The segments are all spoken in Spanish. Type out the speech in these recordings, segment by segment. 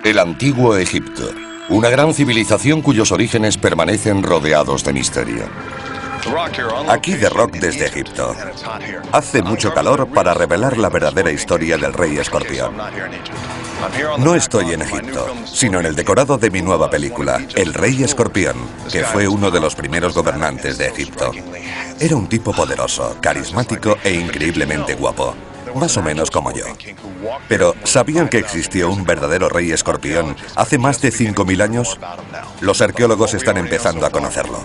El antiguo Egipto, una gran civilización cuyos orígenes permanecen rodeados de misterio. Aquí The Rock desde Egipto. Hace mucho calor para revelar la verdadera historia del rey escorpión. No estoy en Egipto, sino en el decorado de mi nueva película, El Rey Escorpión, que fue uno de los primeros gobernantes de Egipto. Era un tipo poderoso, carismático e increíblemente guapo. Más o menos como yo. Pero, ¿sabían que existió un verdadero rey escorpión hace más de 5000 años? Los arqueólogos están empezando a conocerlo.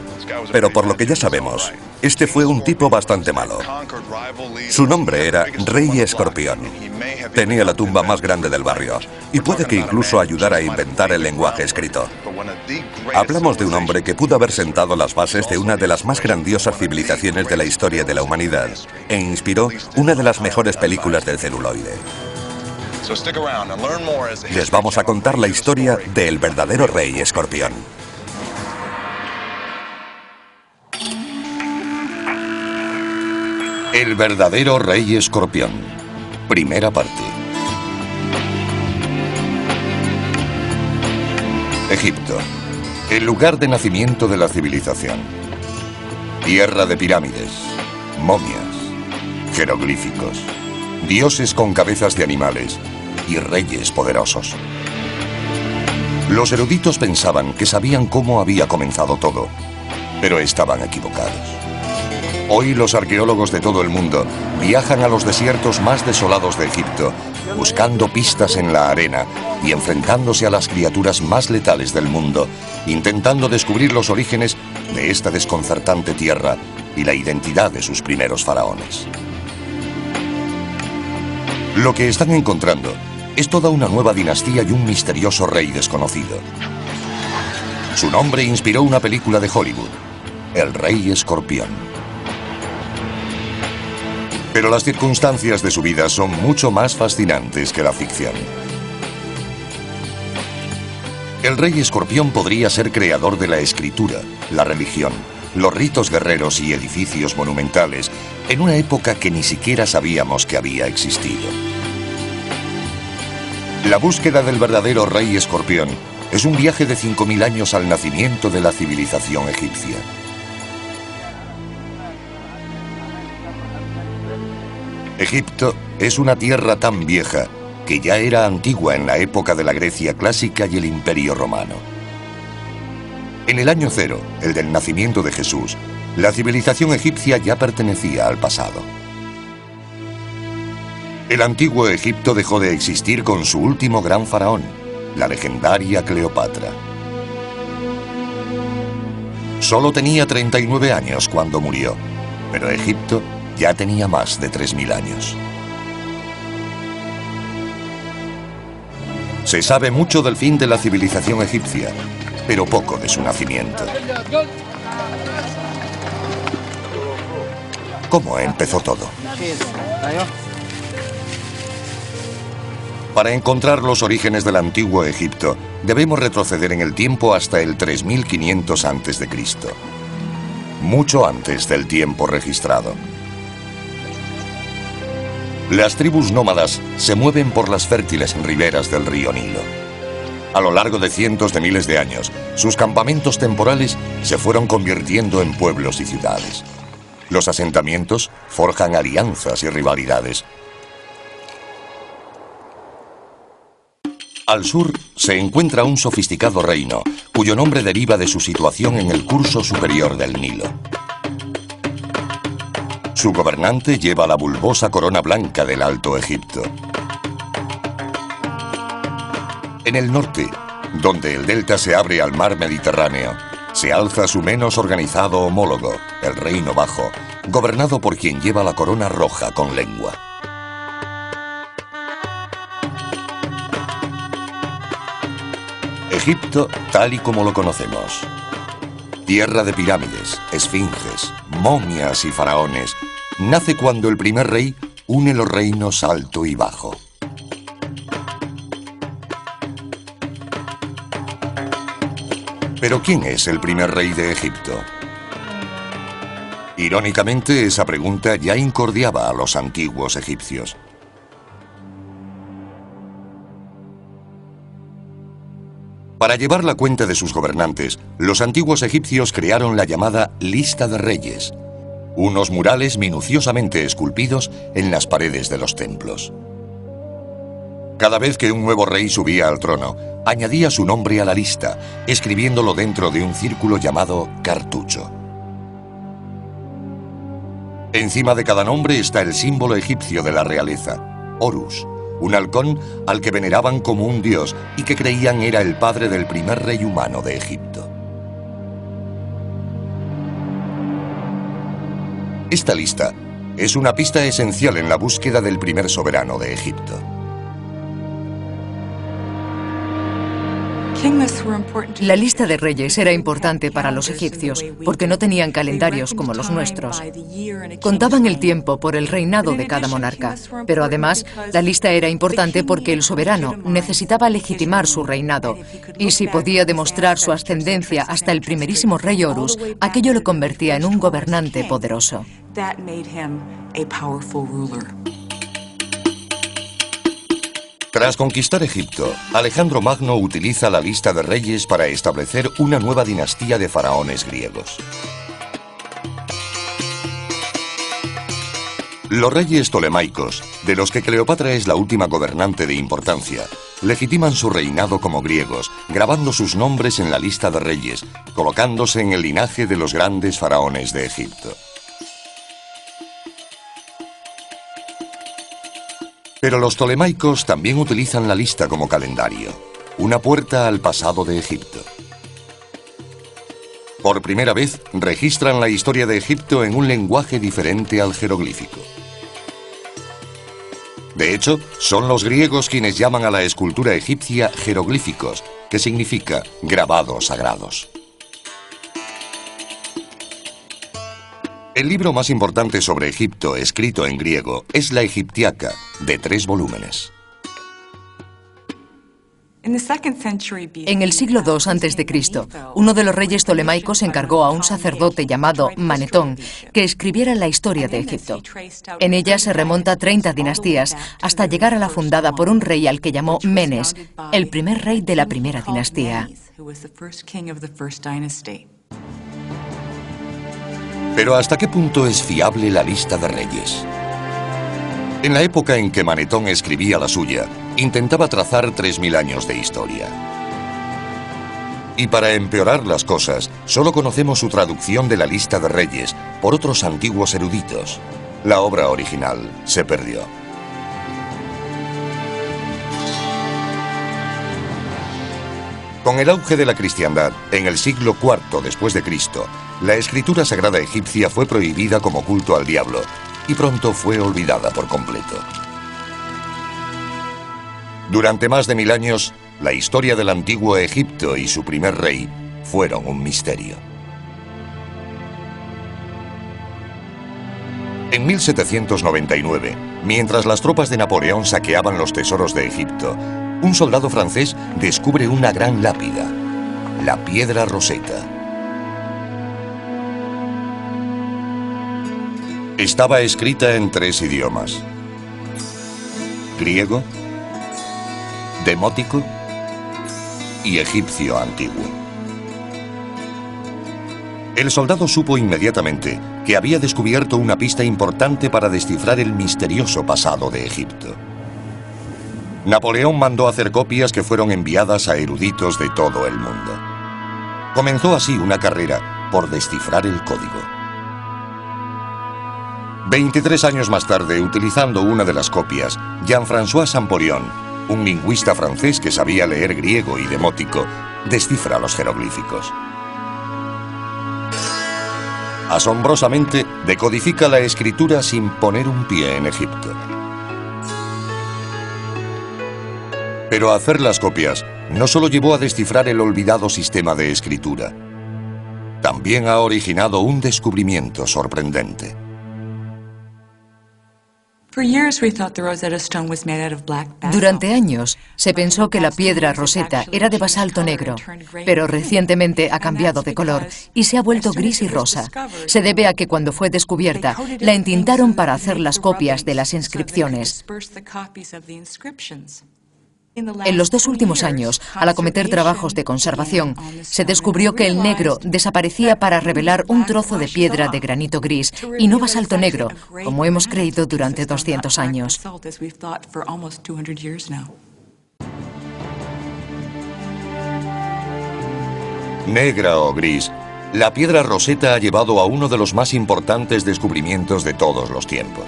Pero por lo que ya sabemos, este fue un tipo bastante malo. Su nombre era Rey Escorpión. Tenía la tumba más grande del barrio, y puede que incluso ayudara a inventar el lenguaje escrito. Hablamos de un hombre que pudo haber sentado las bases de una de las más grandiosas civilizaciones de la historia de la humanidad, e inspiró una de las mejores películas del celuloide. Les vamos a contar la historia del verdadero Rey Escorpión. El verdadero Rey Escorpión. Primera parte. Egipto. El lugar de nacimiento de la civilización. Tierra de pirámides, momias, jeroglíficos, dioses con cabezas de animales y reyes poderosos. Los eruditos pensaban que sabían cómo había comenzado todo, pero estaban equivocados. Hoy los arqueólogos de todo el mundo viajan a los desiertos más desolados de Egipto, buscando pistas en la arena y enfrentándose a las criaturas más letales del mundo, intentando descubrir los orígenes de esta desconcertante tierra y la identidad de sus primeros faraones. Lo que están encontrando es toda una nueva dinastía y un misterioso rey desconocido. Su nombre inspiró una película de Hollywood, El Rey Escorpión. Pero las circunstancias de su vida son mucho más fascinantes que la ficción. El Rey Escorpión podría ser creador de la escritura, la religión, los ritos guerreros y edificios monumentales en una época que ni siquiera sabíamos que había existido. La búsqueda del verdadero Rey Escorpión es un viaje de 5000 años al nacimiento de la civilización egipcia. Egipto es una tierra tan vieja que ya era antigua en la época de la Grecia clásica y el Imperio Romano. En el año 0, el del nacimiento de Jesús, la civilización egipcia ya pertenecía al pasado. El antiguo Egipto dejó de existir con su último gran faraón, la legendaria Cleopatra. Solo tenía 39 años cuando murió, pero Egipto ya tenía más de 3000 años. Se sabe mucho del fin de la civilización egipcia, pero poco de su nacimiento. ¿Cómo empezó todo? Para encontrar los orígenes del antiguo Egipto, debemos retroceder en el tiempo hasta el 3500 a.C., mucho antes del tiempo registrado. Las tribus nómadas se mueven por las fértiles riberas del río Nilo. A lo largo de cientos de miles de años, sus campamentos temporales se fueron convirtiendo en pueblos y ciudades. Los asentamientos forjan alianzas y rivalidades. Al sur se encuentra un sofisticado reino, cuyo nombre deriva de su situación en el curso superior del Nilo. Su gobernante lleva la bulbosa corona blanca del Alto Egipto. En el norte, donde el delta se abre al mar Mediterráneo, se alza su menos organizado homólogo, el Reino Bajo, gobernado por quien lleva la corona roja con lengua. Egipto tal y como lo conocemos. Tierra de pirámides, esfinges, momias y faraones, nace cuando el primer rey une los reinos Alto y Bajo. ¿Pero quién es el primer rey de Egipto? Irónicamente, esa pregunta ya incordiaba a los antiguos egipcios. Para llevar la cuenta de sus gobernantes, los antiguos egipcios crearon la llamada Lista de Reyes, unos murales minuciosamente esculpidos en las paredes de los templos. Cada vez que un nuevo rey subía al trono, añadía su nombre a la lista, escribiéndolo dentro de un círculo llamado cartucho. Encima de cada nombre está el símbolo egipcio de la realeza, Horus, un halcón al que veneraban como un dios y que creían era el padre del primer rey humano de Egipto. Esta lista es una pista esencial en la búsqueda del primer soberano de Egipto. La lista de reyes era importante para los egipcios porque no tenían calendarios como los nuestros. Contaban el tiempo por el reinado de cada monarca, pero además la lista era importante porque el soberano necesitaba legitimar su reinado y si podía demostrar su ascendencia hasta el primerísimo rey Horus, aquello lo convertía en un gobernante poderoso. Tras conquistar Egipto, Alejandro Magno utiliza la lista de reyes para establecer una nueva dinastía de faraones griegos. Los reyes tolemaicos, de los que Cleopatra es la última gobernante de importancia, legitiman su reinado como griegos, grabando sus nombres en la lista de reyes, colocándose en el linaje de los grandes faraones de Egipto. Pero los tolemaicos también utilizan la lista como calendario, una puerta al pasado de Egipto. Por primera vez, registran la historia de Egipto en un lenguaje diferente al jeroglífico. De hecho, son los griegos quienes llaman a la escultura egipcia jeroglíficos, que significa grabados sagrados. El libro más importante sobre Egipto, escrito en griego, es la Egiptiaca, de 3 volúmenes. En el siglo II a.C., uno de los reyes tolemaicos encargó a un sacerdote llamado Manetón que escribiera la historia de Egipto. En ella se remonta 30 dinastías hasta llegar a la fundada por un rey al que llamó Menes, el primer rey de la primera dinastía. Pero ¿hasta qué punto es fiable la lista de reyes? En la época en que Manetón escribía la suya, intentaba trazar 3000 años de historia. Y para empeorar las cosas, solo conocemos su traducción de la lista de reyes por otros antiguos eruditos. La obra original se perdió. Con el auge de la cristiandad, en el siglo IV después de Cristo, la escritura sagrada egipcia fue prohibida como culto al diablo y pronto fue olvidada por completo. Durante más de 1000 años, la historia del antiguo Egipto y su primer rey fueron un misterio. En 1799, mientras las tropas de Napoleón saqueaban los tesoros de Egipto, un soldado francés descubre una gran lápida, la Piedra Roseta. Estaba escrita en 3 idiomas: griego, demótico y egipcio antiguo. El soldado supo inmediatamente que había descubierto una pista importante para descifrar el misterioso pasado de Egipto. Napoleón mandó hacer copias que fueron enviadas a eruditos de todo el mundo. Comenzó así una carrera por descifrar el código. 23 años más tarde, utilizando una de las copias, Jean-François Champollion, un lingüista francés que sabía leer griego y demótico, descifra los jeroglíficos. Asombrosamente, decodifica la escritura sin poner un pie en Egipto. Pero hacer las copias no solo llevó a descifrar el olvidado sistema de escritura, también ha originado un descubrimiento sorprendente. Durante años se pensó que la piedra Roseta era de basalto negro, pero recientemente ha cambiado de color y se ha vuelto gris y rosa. Se debe a que cuando fue descubierta, la entintaron para hacer las copias de las inscripciones. En los 2 últimos años, al acometer trabajos de conservación, se descubrió que el negro desaparecía para revelar un trozo de piedra de granito gris y no basalto negro, como hemos creído durante 200 años. Negra o gris, la piedra Rosetta ha llevado a uno de los más importantes descubrimientos de todos los tiempos.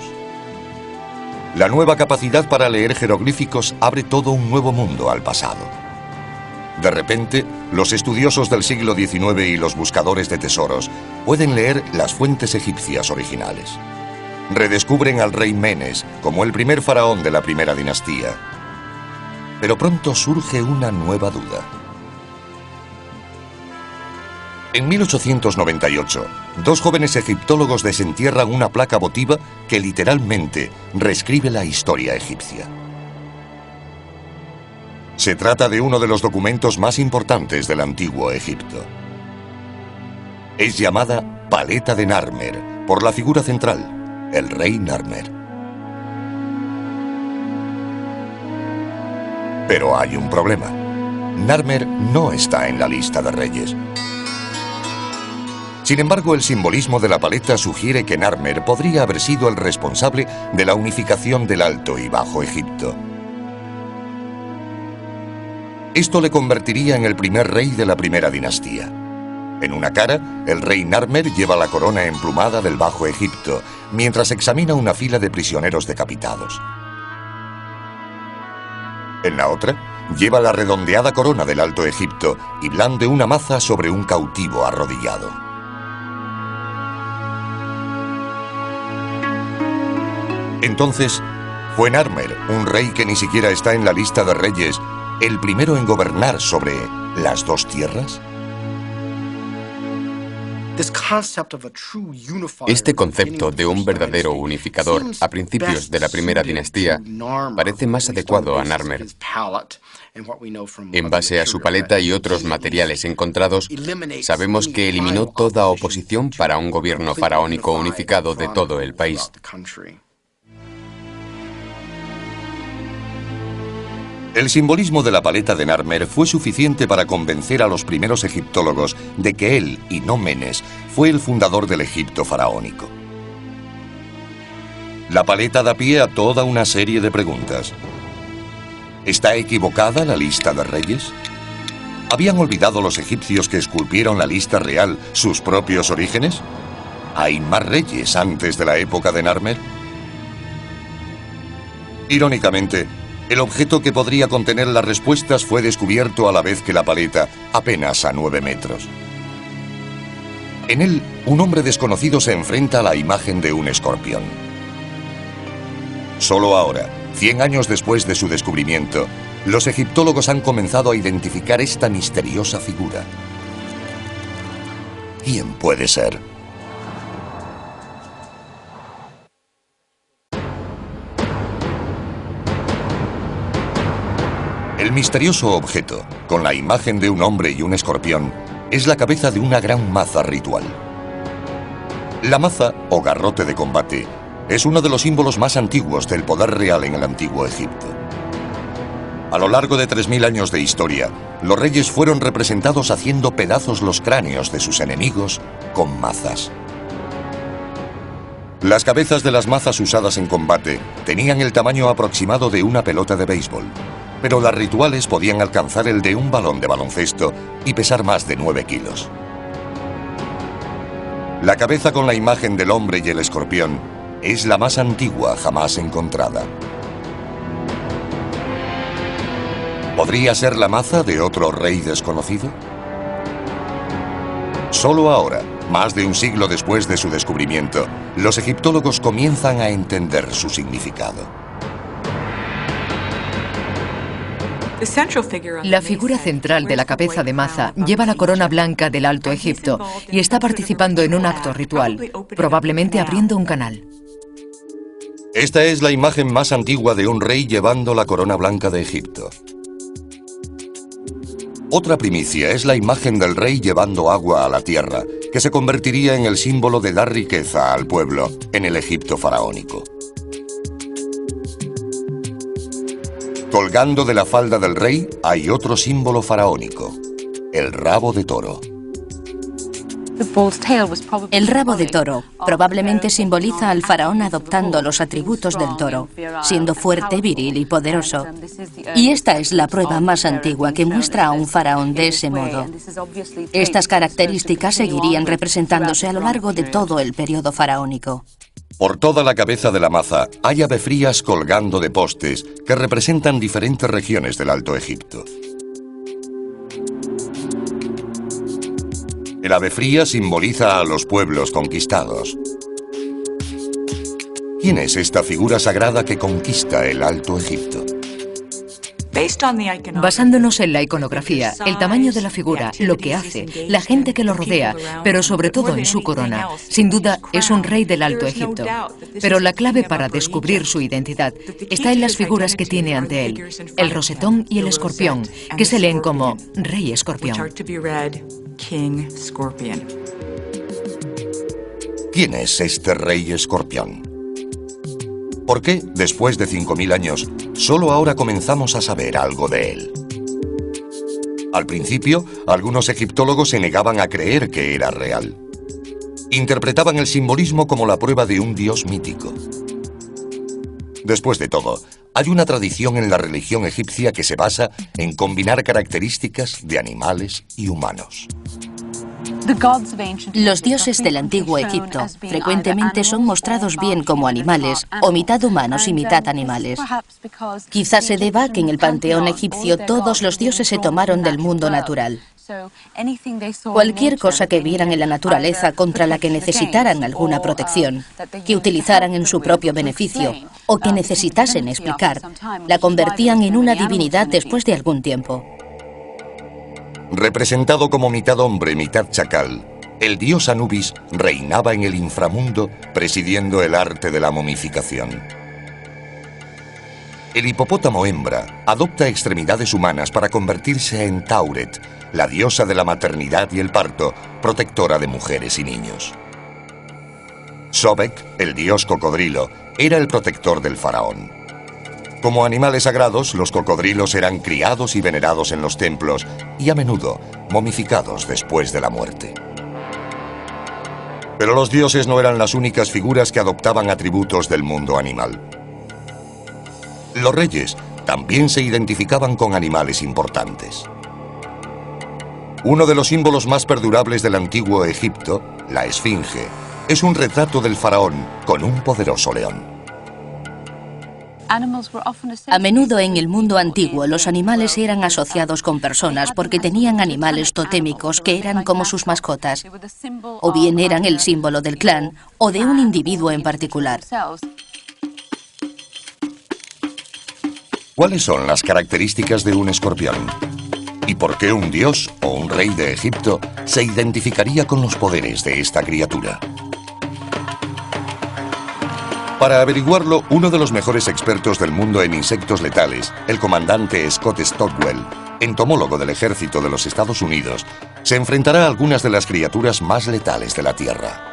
La nueva capacidad para leer jeroglíficos abre todo un nuevo mundo al pasado. De repente, los estudiosos del siglo XIX y los buscadores de tesoros pueden leer las fuentes egipcias originales. Redescubren al rey Menes como el primer faraón de la primera dinastía. Pero pronto surge una nueva duda. En 1898, 2 jóvenes egiptólogos desentierran una placa votiva que literalmente reescribe la historia egipcia. Se trata de uno de los documentos más importantes del antiguo Egipto. Es llamada Paleta de Narmer, por la figura central, el rey Narmer. Pero hay un problema. Narmer no está en la lista de reyes. Sin embargo, el simbolismo de la paleta sugiere que Narmer podría haber sido el responsable de la unificación del Alto y Bajo Egipto. Esto le convertiría en el primer rey de la primera dinastía. En una cara, el rey Narmer lleva la corona emplumada del Bajo Egipto, mientras examina una fila de prisioneros decapitados. En la otra, lleva la redondeada corona del Alto Egipto y blande una maza sobre un cautivo arrodillado. Entonces, ¿fue Narmer, un rey que ni siquiera está en la lista de reyes, el primero en gobernar sobre las 2 tierras? Este concepto de un verdadero unificador a principios de la primera dinastía parece más adecuado a Narmer. En base a su paleta y otros materiales encontrados, sabemos que eliminó toda oposición para un gobierno faraónico unificado de todo el país. El simbolismo de la paleta de Narmer fue suficiente para convencer a los primeros egiptólogos de que él, y no Menes, fue el fundador del Egipto faraónico. La paleta da pie a toda una serie de preguntas. ¿Está equivocada la lista de reyes? ¿Habían olvidado los egipcios que esculpieron la lista real sus propios orígenes? ¿Hay más reyes antes de la época de Narmer? Irónicamente, el objeto que podría contener las respuestas fue descubierto a la vez que la paleta, apenas a 9 metros. En él, un hombre desconocido se enfrenta a la imagen de un escorpión. Solo ahora, 100 años después de su descubrimiento, los egiptólogos han comenzado a identificar esta misteriosa figura. ¿Quién puede ser? El misterioso objeto, con la imagen de un hombre y un escorpión, es la cabeza de una gran maza ritual. La maza, o garrote de combate, es uno de los símbolos más antiguos del poder real en el antiguo Egipto. A lo largo de 3000 años de historia, los reyes fueron representados haciendo pedazos los cráneos de sus enemigos con mazas. Las cabezas de las mazas usadas en combate tenían el tamaño aproximado de una pelota de béisbol, pero las rituales podían alcanzar el de un balón de baloncesto y pesar más de 9 kilos. La cabeza con la imagen del hombre y el escorpión es la más antigua jamás encontrada. ¿Podría ser la maza de otro rey desconocido? Solo ahora, más de un siglo después de su descubrimiento, los egiptólogos comienzan a entender su significado. La figura central de la cabeza de maza lleva la corona blanca del Alto Egipto y está participando en un acto ritual, probablemente abriendo un canal. Esta es la imagen más antigua de un rey llevando la corona blanca de Egipto. Otra primicia es la imagen del rey llevando agua a la tierra, que se convertiría en el símbolo de dar riqueza al pueblo en el Egipto faraónico. Colgando de la falda del rey hay otro símbolo faraónico, el rabo de toro. El rabo de toro probablemente simboliza al faraón adoptando los atributos del toro, siendo fuerte, viril y poderoso. Y esta es la prueba más antigua que muestra a un faraón de ese modo. Estas características seguirían representándose a lo largo de todo el periodo faraónico. Por toda la cabeza de la maza hay avefrías colgando de postes que representan diferentes regiones del Alto Egipto. El ave fría simboliza a los pueblos conquistados. ¿Quién es esta figura sagrada que conquista el Alto Egipto? Basándonos en la iconografía, el tamaño de la figura, lo que hace, la gente que lo rodea, pero sobre todo en su corona, sin duda es un rey del Alto Egipto. Pero la clave para descubrir su identidad está en las figuras que tiene ante él, el rosetón y el escorpión, que se leen como Rey Escorpión. ¿Quién es este Rey Escorpión? ¿Por qué, después de 5000 años, solo ahora comenzamos a saber algo de él? Al principio, algunos egiptólogos se negaban a creer que era real. Interpretaban el simbolismo como la prueba de un dios mítico. Después de todo, hay una tradición en la religión egipcia que se basa en combinar características de animales y humanos. Los dioses del antiguo Egipto frecuentemente son mostrados bien como animales, o mitad humanos y mitad animales. Quizás se deba a que en el panteón egipcio todos los dioses se tomaron del mundo natural. Cualquier cosa que vieran en la naturaleza contra la que necesitaran alguna protección, que utilizaran en su propio beneficio o que necesitasen explicar, la convertían en una divinidad después de algún tiempo. Representado como mitad hombre, mitad chacal, el dios Anubis reinaba en el inframundo presidiendo el arte de la momificación. El hipopótamo hembra adopta extremidades humanas para convertirse en Tauret, la diosa de la maternidad y el parto, protectora de mujeres y niños. Sobek, el dios cocodrilo, era el protector del faraón. Como animales sagrados, los cocodrilos eran criados y venerados en los templos y a menudo momificados después de la muerte. Pero los dioses no eran las únicas figuras que adoptaban atributos del mundo animal. Los reyes también se identificaban con animales importantes. Uno de los símbolos más perdurables del antiguo Egipto, la esfinge, es un retrato del faraón con un poderoso león. A menudo en el mundo antiguo los animales eran asociados con personas porque tenían animales totémicos que eran como sus mascotas, o bien eran el símbolo del clan o de un individuo en particular. ¿Cuáles son las características de un escorpión? ¿Y por qué un dios o un rey de Egipto se identificaría con los poderes de esta criatura? Para averiguarlo, uno de los mejores expertos del mundo en insectos letales, el comandante Scott Stockwell, entomólogo del ejército de los Estados Unidos, se enfrentará a algunas de las criaturas más letales de la Tierra.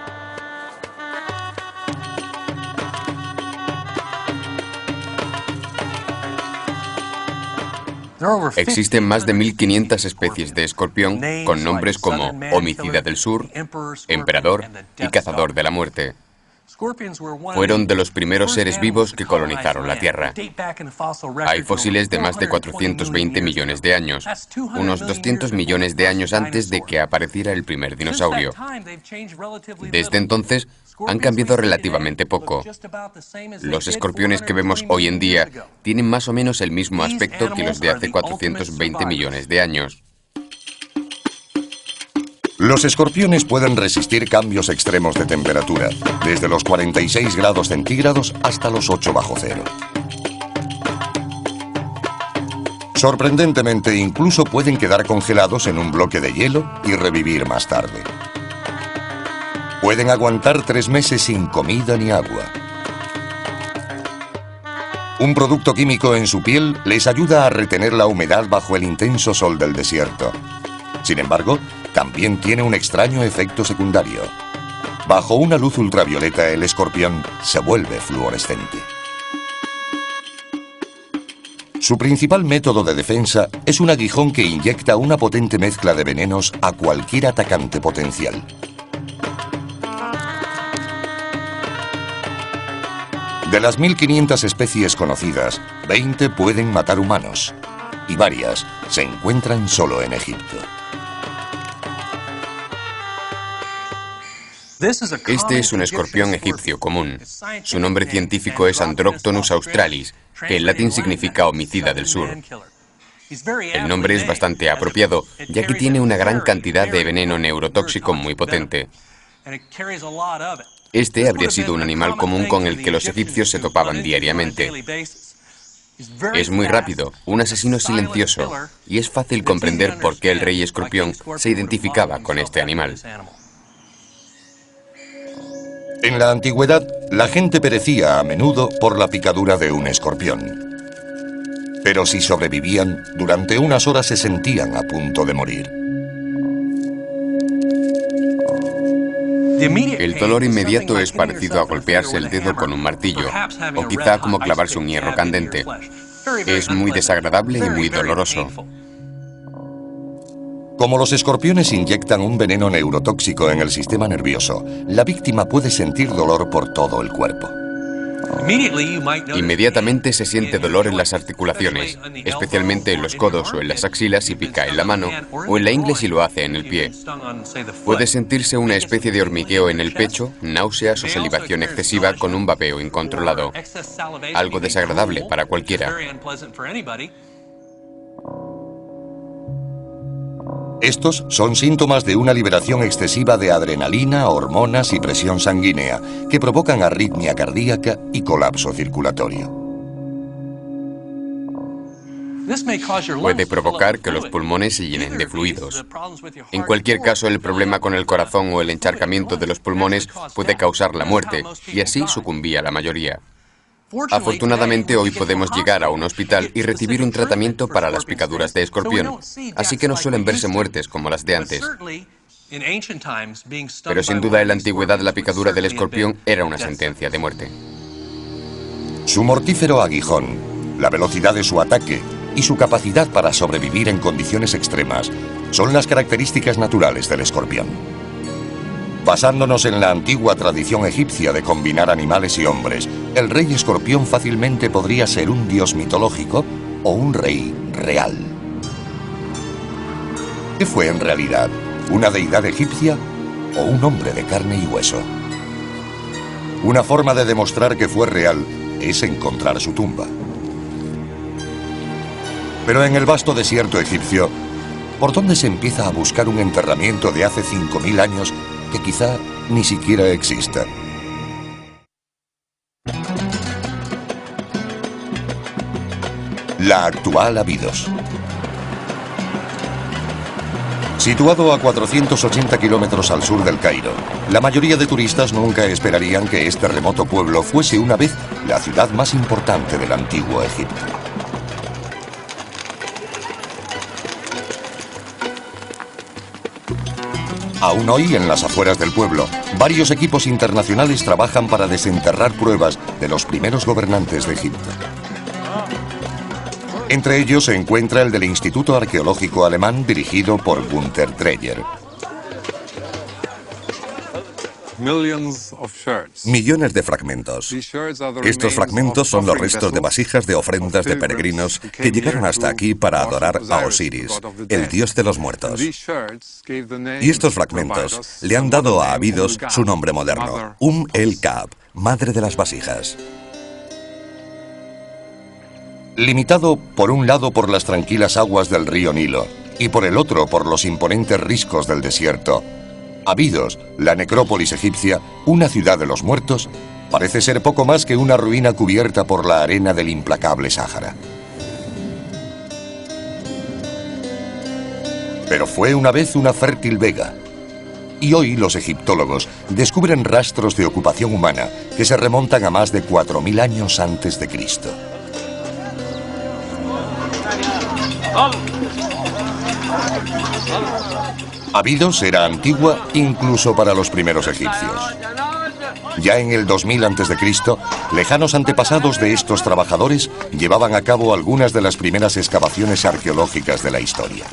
Existen más de 1500 especies de escorpión con nombres como homicida del sur, emperador y cazador de la muerte. Fueron de los primeros seres vivos que colonizaron la Tierra. Hay fósiles de más de 420 millones de años, unos 200 millones de años antes de que apareciera el primer dinosaurio. Desde entonces, han cambiado relativamente poco. Los escorpiones que vemos hoy en día tienen más o menos el mismo aspecto que los de hace 420 millones de años. Los escorpiones pueden resistir cambios extremos de temperatura, desde los 46 grados centígrados hasta los 8 bajo cero. Sorprendentemente, incluso pueden quedar congelados en un bloque de hielo y revivir más tarde. Pueden aguantar 3 meses sin comida ni agua. Un producto químico en su piel les ayuda a retener la humedad bajo el intenso sol del desierto. Sin embargo, también tiene un extraño efecto secundario. Bajo una luz ultravioleta, el escorpión se vuelve fluorescente. Su principal método de defensa es un aguijón que inyecta una potente mezcla de venenos a cualquier atacante potencial. De las 1500 especies conocidas, 20 pueden matar humanos y varias se encuentran solo en Egipto. Este es un escorpión egipcio común. Su nombre científico es Androctonus australis, que en latín significa homicida del sur. El nombre es bastante apropiado, ya que tiene una gran cantidad de veneno neurotóxico muy potente. Este habría sido un animal común con el que los egipcios se topaban diariamente. Es muy rápido, un asesino silencioso, y es fácil comprender por qué el rey escorpión se identificaba con este animal. En la antigüedad, la gente perecía a menudo por la picadura de un escorpión. Pero si sobrevivían, durante unas horas se sentían a punto de morir. El dolor inmediato es parecido a golpearse el dedo con un martillo, o quizá como clavarse un hierro candente. Es muy desagradable y muy doloroso. Como los escorpiones inyectan un veneno neurotóxico en el sistema nervioso, la víctima puede sentir dolor por todo el cuerpo. Inmediatamente se siente dolor en las articulaciones, especialmente en los codos o en las axilas si pica en la mano, o en la ingle si lo hace en el pie. Puede sentirse una especie de hormigueo en el pecho, náuseas o salivación excesiva con un vapeo incontrolado. Algo desagradable para cualquiera. Estos son síntomas de una liberación excesiva de adrenalina, hormonas y presión sanguínea que provocan arritmia cardíaca y colapso circulatorio. Puede provocar que los pulmones se llenen de fluidos. En cualquier caso, el problema con el corazón o el encharcamiento de los pulmones puede causar la muerte, y así sucumbía la mayoría. Afortunadamente, hoy podemos llegar a un hospital y recibir un tratamiento para las picaduras de escorpión, así que no suelen verse muertes como las de antes. Pero sin duda en la antigüedad la picadura del escorpión era una sentencia de muerte. Su mortífero aguijón, la velocidad de su ataque y su capacidad para sobrevivir en condiciones extremas son las características naturales del escorpión. Basándonos en la antigua tradición egipcia de combinar animales y hombres, el rey escorpión fácilmente podría ser un dios mitológico o un rey real. ¿Qué fue en realidad? ¿Una deidad egipcia o un hombre de carne y hueso? Una forma de demostrar que fue real es encontrar su tumba. Pero en el vasto desierto egipcio, ¿por dónde se empieza a buscar un enterramiento de hace 5000 años que quizá ni siquiera exista? La actual Abidos. Situado a 480 kilómetros al sur del Cairo, la mayoría de turistas nunca esperarían que este remoto pueblo fuese una vez la ciudad más importante del antiguo Egipto. Aún hoy, en las afueras del pueblo, varios equipos internacionales trabajan para desenterrar pruebas de los primeros gobernantes de Egipto. Entre ellos se encuentra el del Instituto Arqueológico Alemán dirigido por Günther Dreyer. Millones de fragmentos. Estos fragmentos son los restos de vasijas de ofrendas de peregrinos que llegaron hasta aquí para adorar a Osiris, el dios de los muertos. Y estos fragmentos le han dado a Abidos su nombre moderno, el-Kab, madre de las vasijas. Limitado por un lado por las tranquilas aguas del río Nilo y por el otro por los imponentes riscos del desierto, Abidos, la necrópolis egipcia, una ciudad de los muertos, parece ser poco más que una ruina cubierta por la arena del implacable Sáhara. Pero fue una vez una fértil vega. Y hoy los egiptólogos descubren rastros de ocupación humana que se remontan a más de 4000 años antes de Cristo. Abidos era antigua incluso para los primeros egipcios. Ya en el 2000 a.C., lejanos antepasados de estos trabajadores llevaban a cabo algunas de las primeras excavaciones arqueológicas de la historia.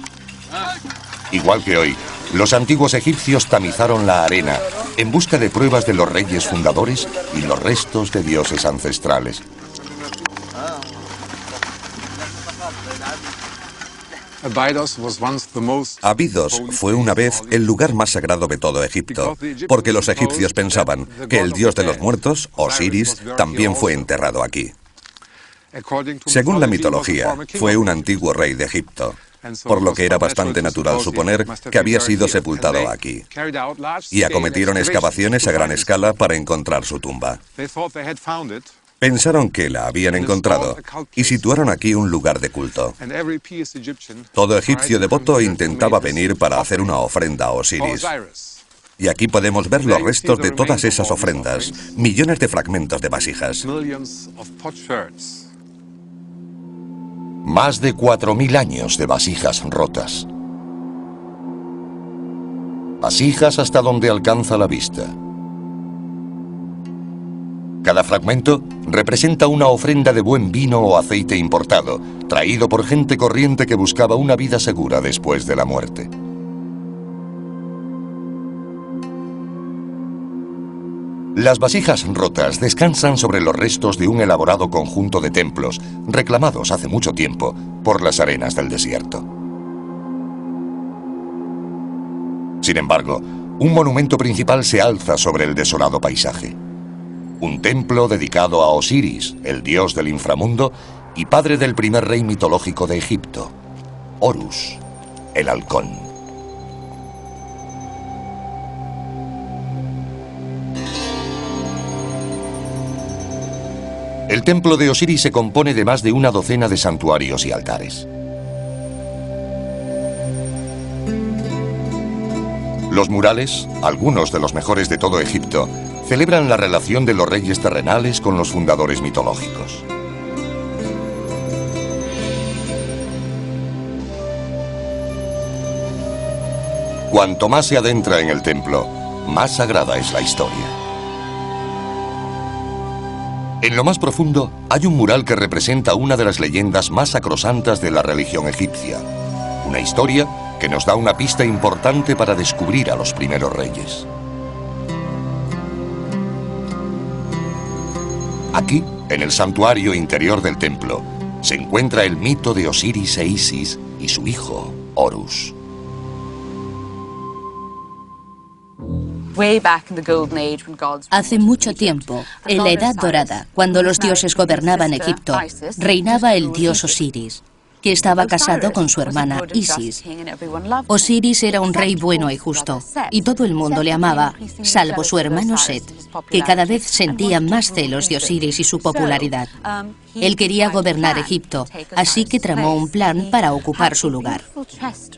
Igual que hoy, los antiguos egipcios tamizaron la arena en busca de pruebas de los reyes fundadores y los restos de dioses ancestrales. Abidos fue una vez el lugar más sagrado de todo Egipto, porque los egipcios pensaban que el dios de los muertos, Osiris, también fue enterrado aquí. Según la mitología, fue un antiguo rey de Egipto, por lo que era bastante natural suponer que había sido sepultado aquí, y acometieron excavaciones a gran escala para encontrar su tumba. Pensaron que la habían encontrado y situaron aquí un lugar de culto. Todo egipcio devoto intentaba venir para hacer una ofrenda a Osiris. Y aquí podemos ver los restos de todas esas ofrendas, millones de fragmentos de vasijas. Más de 4.000 años de vasijas rotas. Vasijas hasta donde alcanza la vista. Cada fragmento representa una ofrenda de buen vino o aceite importado, traído por gente corriente que buscaba una vida segura después de la muerte. Las vasijas rotas descansan sobre los restos de un elaborado conjunto de templos, reclamados hace mucho tiempo por las arenas del desierto. Sin embargo, un monumento principal se alza sobre el desolado paisaje. Un templo dedicado a Osiris, el dios del inframundo y padre del primer rey mitológico de Egipto, Horus, el halcón. El templo de Osiris se compone de más de una docena de santuarios y altares. Los murales, algunos de los mejores de todo Egipto, celebran la relación de los reyes terrenales con los fundadores mitológicos. Cuanto más se adentra en el templo, más sagrada es la historia. En lo más profundo hay un mural que representa una de las leyendas más sacrosantas de la religión egipcia. Una historia que nos da una pista importante para descubrir a los primeros reyes. Aquí, en el santuario interior del templo, se encuentra el mito de Osiris e Isis y su hijo, Horus. Hace mucho tiempo, en la Edad Dorada, cuando los dioses gobernaban Egipto, reinaba el dios Osiris, que estaba casado con su hermana Isis. Osiris era un rey bueno y justo, y todo el mundo le amaba, salvo su hermano Set, que cada vez sentía más celos de Osiris y su popularidad. Él quería gobernar Egipto, así que tramó un plan para ocupar su lugar.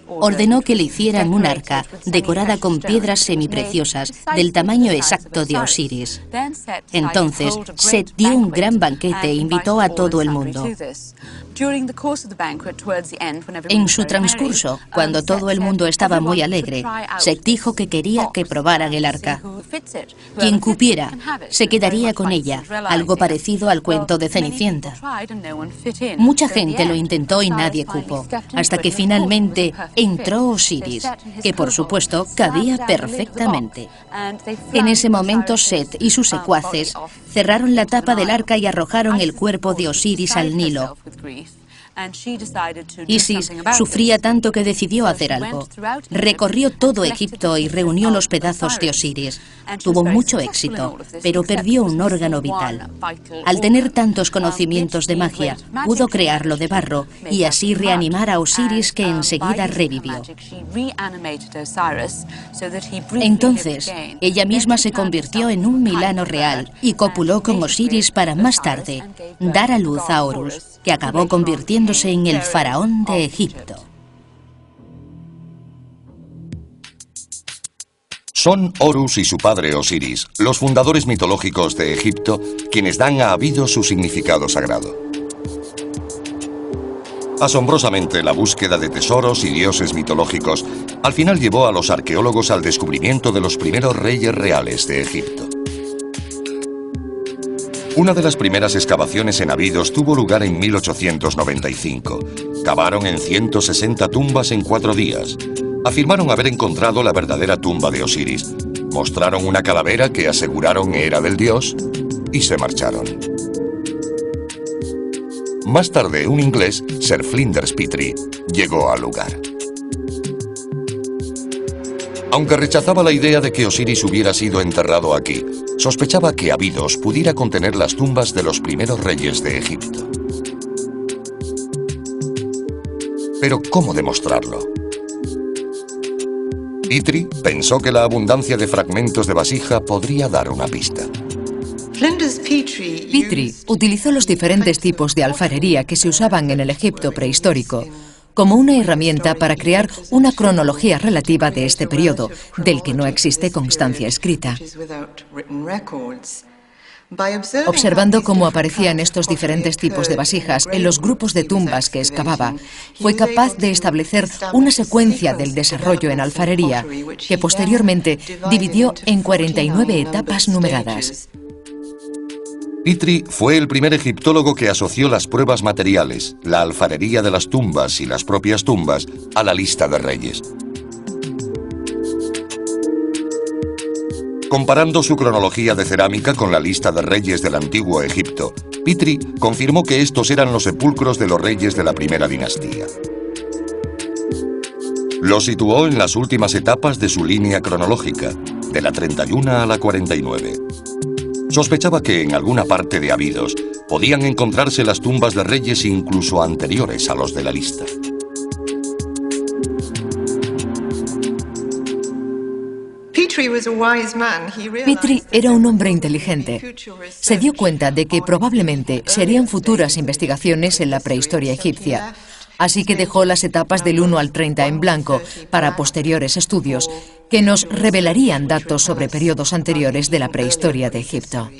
Ordenó que le hicieran un arca decorada con piedras semipreciosas del tamaño exacto de Osiris. Entonces, Set dio un gran banquete e invitó a todo el mundo. En su transcurso, cuando todo el mundo estaba muy alegre, Set dijo que quería que probaran el arca. Quien cupiera, se quedaría con ella, algo parecido al cuento de Cenicienta. Mucha gente lo intentó y nadie cupo, hasta que finalmente entró Osiris, que por supuesto cabía perfectamente. En ese momento Set y sus secuaces cerraron la tapa del arca y arrojaron el cuerpo de Osiris al Nilo. Isis sufría tanto que decidió hacer algo. Recorrió todo Egipto y reunió los pedazos de Osiris. Tuvo mucho éxito, pero perdió un órgano vital. Al tener tantos conocimientos de magia, pudo crearlo de barro y así reanimar a Osiris, que enseguida revivió. Entonces, ella misma se convirtió en un milano real y copuló con Osiris para más tarde dar a luz a Horus, que acabó convirtiéndose en el faraón de Egipto. Son Horus y su padre Osiris, los fundadores mitológicos de Egipto, quienes dan a Abidos su significado sagrado. Asombrosamente, la búsqueda de tesoros y dioses mitológicos al final llevó a los arqueólogos al descubrimiento de los primeros reyes reales de Egipto. Una de las primeras excavaciones en Abidos tuvo lugar en 1895. Cavaron en 160 tumbas en 4 días. Afirmaron haber encontrado la verdadera tumba de Osiris. Mostraron una calavera que aseguraron era del dios y se marcharon. Más tarde, un inglés, Sir Flinders Petrie, llegó al lugar. Aunque rechazaba la idea de que Osiris hubiera sido enterrado aquí, sospechaba que Abidos pudiera contener las tumbas de los primeros reyes de Egipto. Pero, ¿cómo demostrarlo? Petrie pensó que la abundancia de fragmentos de vasija podría dar una pista. Petrie utilizó los diferentes tipos de alfarería que se usaban en el Egipto prehistórico como una herramienta para crear una cronología relativa de este periodo, del que no existe constancia escrita. Observando cómo aparecían estos diferentes tipos de vasijas en los grupos de tumbas que excavaba, fue capaz de establecer una secuencia del desarrollo en alfarería que posteriormente dividió en 49 etapas numeradas. Petrie fue el primer egiptólogo que asoció las pruebas materiales, la alfarería de las tumbas y las propias tumbas a la lista de reyes. Comparando su cronología de cerámica con la lista de reyes del antiguo Egipto, Petrie confirmó que estos eran los sepulcros de los reyes de la primera dinastía. Los situó en las últimas etapas de su línea cronológica, de la 31 a la 49. Sospechaba que en alguna parte de Abidos podían encontrarse las tumbas de reyes incluso anteriores a los de la lista. Petrie era un hombre inteligente. Se dio cuenta de que probablemente serían futuras investigaciones en la prehistoria egipcia, así que dejó las etapas del 1 al 30 en blanco para posteriores estudios que nos revelarían datos sobre periodos anteriores de la prehistoria de Egipto.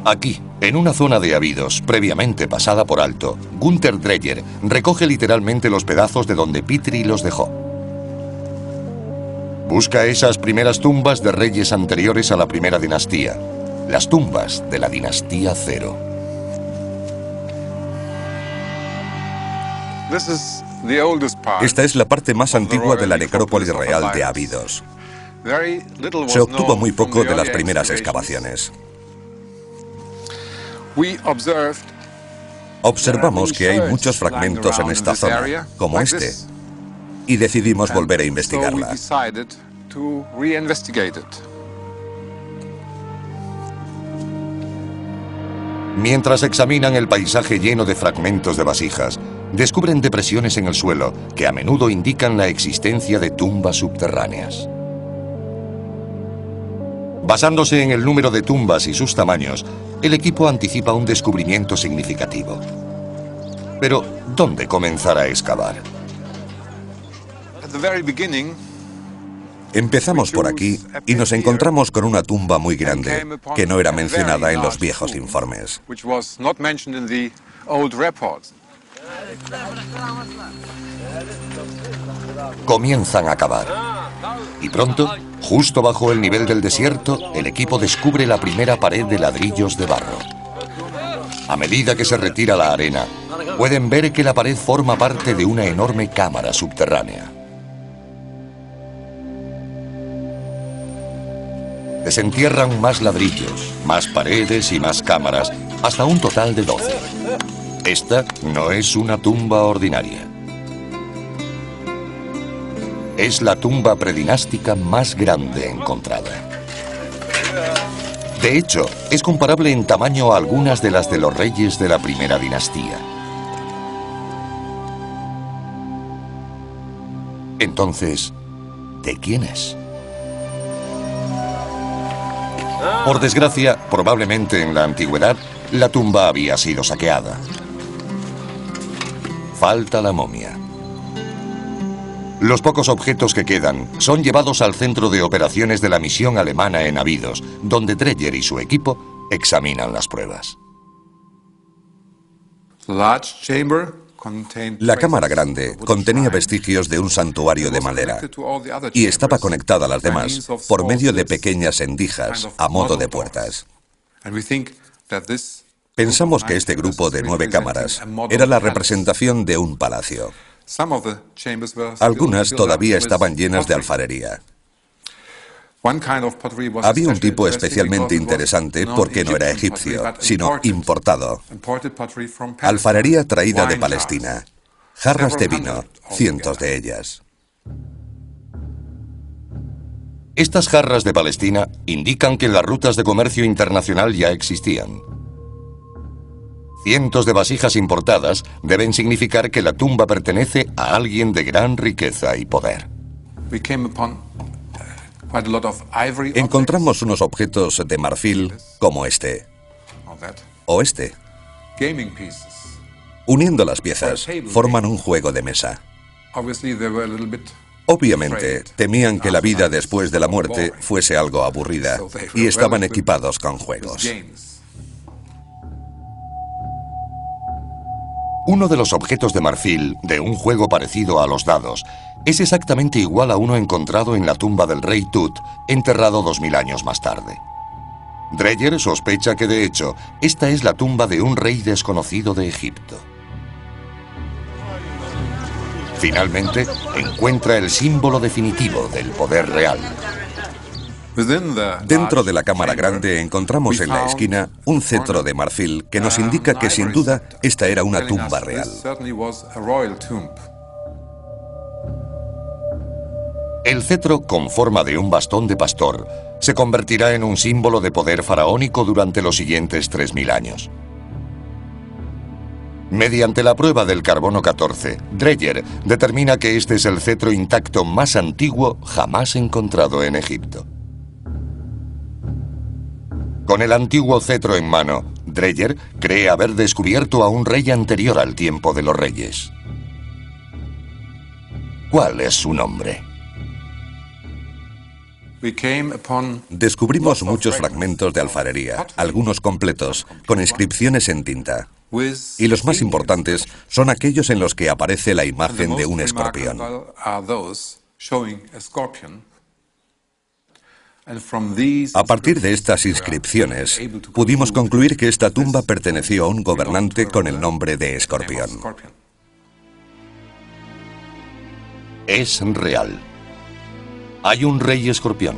Aquí, en una zona de Abidos previamente pasada por alto, Gunther Dreyer recoge literalmente los pedazos de donde Petrie los dejó. Busca esas primeras tumbas de reyes anteriores a la primera dinastía, las tumbas de la dinastía Cero. Esta es la parte más antigua de la necrópolis real de Abidos. Se obtuvo muy poco de las primeras excavaciones. Observamos que hay muchos fragmentos en esta zona, como este, y decidimos volver a investigarla. Mientras examinan el paisaje lleno de fragmentos de vasijas, descubren depresiones en el suelo que a menudo indican la existencia de tumbas subterráneas. Basándose en el número de tumbas y sus tamaños, el equipo anticipa un descubrimiento significativo. Pero, ¿dónde comenzar a excavar? Empezamos por aquí y nos encontramos con una tumba muy grande que no era mencionada en los viejos informes. Comienzan a cavar. Y pronto, justo bajo el nivel del desierto, el equipo descubre la primera pared de ladrillos de barro. A medida que se retira la arena, pueden ver que la pared forma parte de una enorme cámara subterránea. Desentierran más ladrillos, más paredes y más cámaras, hasta un total de 12. Esta no es una tumba ordinaria. Es la tumba predinástica más grande encontrada. De hecho, es comparable en tamaño a algunas de las de los reyes de la primera dinastía. Entonces, ¿de quién es? Por desgracia, probablemente en la antigüedad, la tumba había sido saqueada. Falta la momia. Los pocos objetos que quedan son llevados al centro de operaciones de la misión alemana en Abidos, donde Dreyer y su equipo examinan las pruebas. La cámara grande contenía vestigios de un santuario de madera y estaba conectada a las demás por medio de pequeñas rendijas a modo de puertas. Pensamos que este grupo de 9 cámaras era la representación de un palacio. Algunas todavía estaban llenas de alfarería. Había un tipo especialmente interesante porque no era egipcio, sino importado. Alfarería traída de Palestina. Jarras de vino, cientos de ellas. Estas jarras de Palestina indican que las rutas de comercio internacional ya existían. Cientos de vasijas importadas deben significar que la tumba pertenece a alguien de gran riqueza y poder. Encontramos unos objetos de marfil como este, o este. Uniendo las piezas, forman un juego de mesa. Obviamente, temían que la vida después de la muerte fuese algo aburrida y estaban equipados con juegos. Uno de los objetos de marfil de un juego parecido a los dados es exactamente igual a uno encontrado en la tumba del rey Tut, enterrado 2000 años más tarde. Dreyer sospecha que, de hecho, esta es la tumba de un rey desconocido de Egipto. Finalmente, encuentra el símbolo definitivo del poder real. Dentro de la cámara grande encontramos en la esquina un cetro de marfil que nos indica que sin duda esta era una tumba real. El cetro, con forma de un bastón de pastor, se convertirá en un símbolo de poder faraónico durante los siguientes 3000 años. Mediante la prueba del carbono 14, Dreyer determina que este es el cetro intacto más antiguo jamás encontrado en Egipto. Con el antiguo cetro en mano, Dreyer cree haber descubierto a un rey anterior al tiempo de los reyes. ¿Cuál es su nombre? Descubrimos muchos fragmentos de alfarería, algunos completos, con inscripciones en tinta. Y los más importantes son aquellos en los que aparece la imagen de un escorpión. A partir de estas inscripciones, pudimos concluir que esta tumba perteneció a un gobernante con el nombre de Escorpión. Es real. Hay un rey escorpión.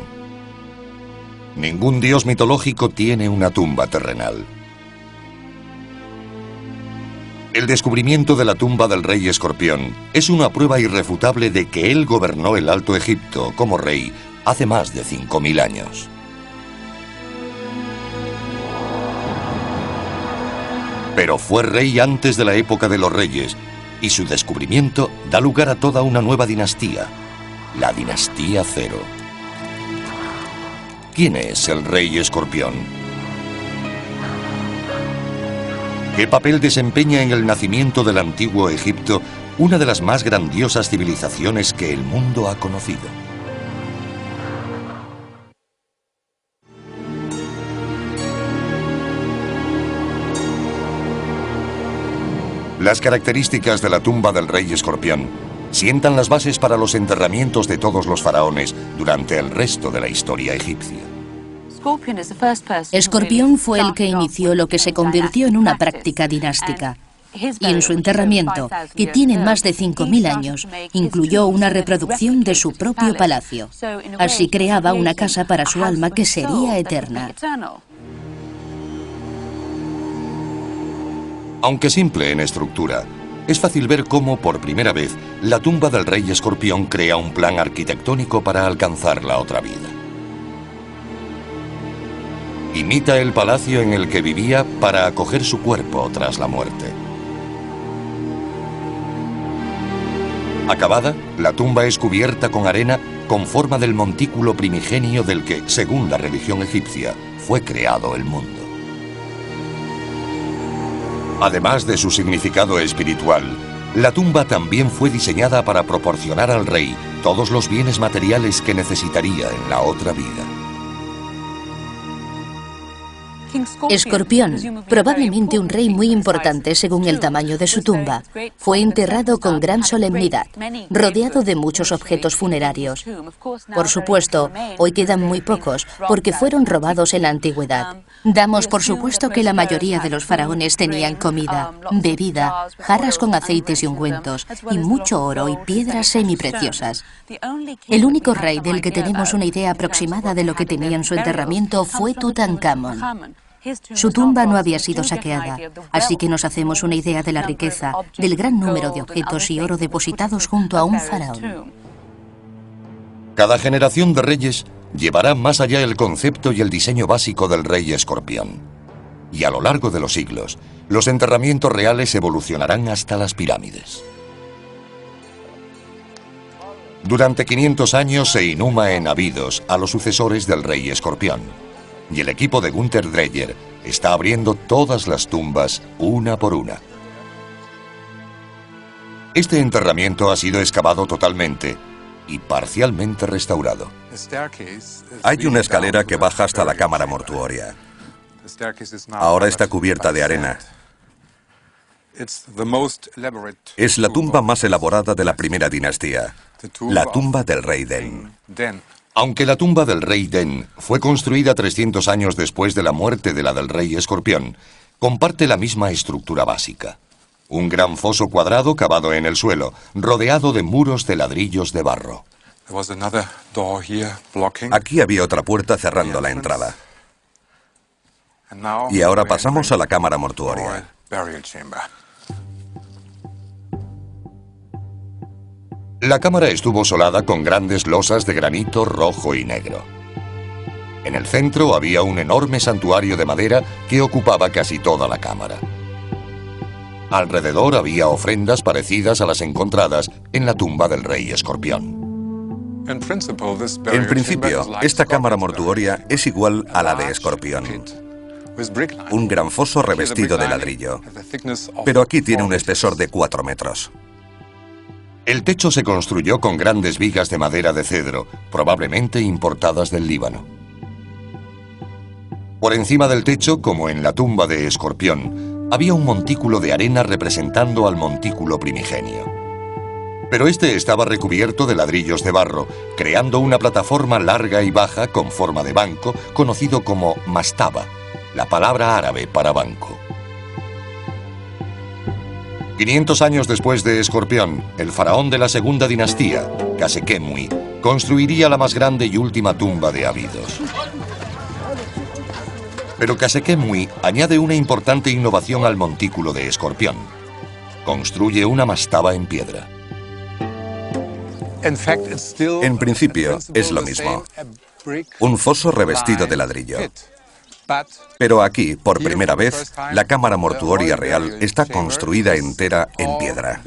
Ningún dios mitológico tiene una tumba terrenal. El descubrimiento de la tumba del rey escorpión es una prueba irrefutable de que él gobernó el Alto Egipto como rey hace más de 5000 años. Pero fue rey antes de la época de los reyes, y su descubrimiento da lugar a toda una nueva dinastía, la dinastía Cero. ¿Quién es el rey escorpión? ¿Qué papel desempeña en el nacimiento del antiguo Egipto, una de las más grandiosas civilizaciones que el mundo ha conocido? Las características de la tumba del rey escorpión sientan las bases para los enterramientos de todos los faraones durante el resto de la historia egipcia. Escorpión fue el que inició lo que se convirtió en una práctica dinástica. Y en su enterramiento, que tiene más de 5000 años, incluyó una reproducción de su propio palacio. Así creaba una casa para su alma que sería eterna. Aunque simple en estructura, es fácil ver cómo, por primera vez, la tumba del rey escorpión crea un plan arquitectónico para alcanzar la otra vida. Imita el palacio en el que vivía para acoger su cuerpo tras la muerte. Acabada, la tumba es cubierta con arena con forma del montículo primigenio del que, según la religión egipcia, fue creado el mundo. Además de su significado espiritual, la tumba también fue diseñada para proporcionar al rey todos los bienes materiales que necesitaría en la otra vida. Escorpión, probablemente un rey muy importante según el tamaño de su tumba, fue enterrado con gran solemnidad, rodeado de muchos objetos funerarios. Por supuesto, hoy quedan muy pocos, porque fueron robados en la antigüedad. Damos por supuesto que la mayoría de los faraones tenían comida, bebida, jarras con aceites y ungüentos, y mucho oro y piedras semipreciosas. El único rey del que tenemos una idea aproximada de lo que tenía en su enterramiento fue Tutankamón. Su tumba no había sido saqueada, así que nos hacemos una idea de la riqueza, del gran número de objetos y oro depositados junto a un faraón. Cada generación de reyes llevará más allá el concepto y el diseño básico del rey escorpión. Y a lo largo de los siglos, los enterramientos reales evolucionarán hasta las pirámides. Durante 500 años se inhuma en Abidos a los sucesores del rey escorpión. Y el equipo de Günther Dreyer está abriendo todas las tumbas una por una. Este enterramiento ha sido excavado totalmente y parcialmente restaurado. Hay una escalera que baja hasta la cámara mortuoria. Ahora está cubierta de arena. Es la tumba más elaborada de la primera dinastía, la tumba del rey Den. Aunque la tumba del rey Den fue construida 300 años después de la muerte de la del rey escorpión, comparte la misma estructura básica. Un gran foso cuadrado cavado en el suelo, rodeado de muros de ladrillos de barro. Aquí había otra puerta cerrando la entrada. Y ahora pasamos a la cámara mortuoria. La cámara estuvo solada con grandes losas de granito rojo y negro. En el centro había un enorme santuario de madera que ocupaba casi toda la cámara. Alrededor había ofrendas parecidas a las encontradas en la tumba del rey escorpión. En principio, esta cámara mortuoria es igual a la de Escorpión. Un gran foso revestido de ladrillo. Pero aquí tiene un espesor de 4 metros. El techo se construyó con grandes vigas de madera de cedro, probablemente importadas del Líbano. Por encima del techo, como en la tumba de Escorpión, había un montículo de arena representando al montículo primigenio. Pero este estaba recubierto de ladrillos de barro, creando una plataforma larga y baja con forma de banco, conocido como mastaba, la palabra árabe para banco. 500 años después de Escorpión, el faraón de la segunda dinastía, Kasekemui, construiría la más grande y última tumba de Abidos. Pero Kasekemui añade una importante innovación al montículo de Escorpión. Construye una mastaba en piedra. En principio, es lo mismo. Un foso revestido de ladrillo. Pero aquí, por primera vez, la cámara mortuoria real está construida entera en piedra.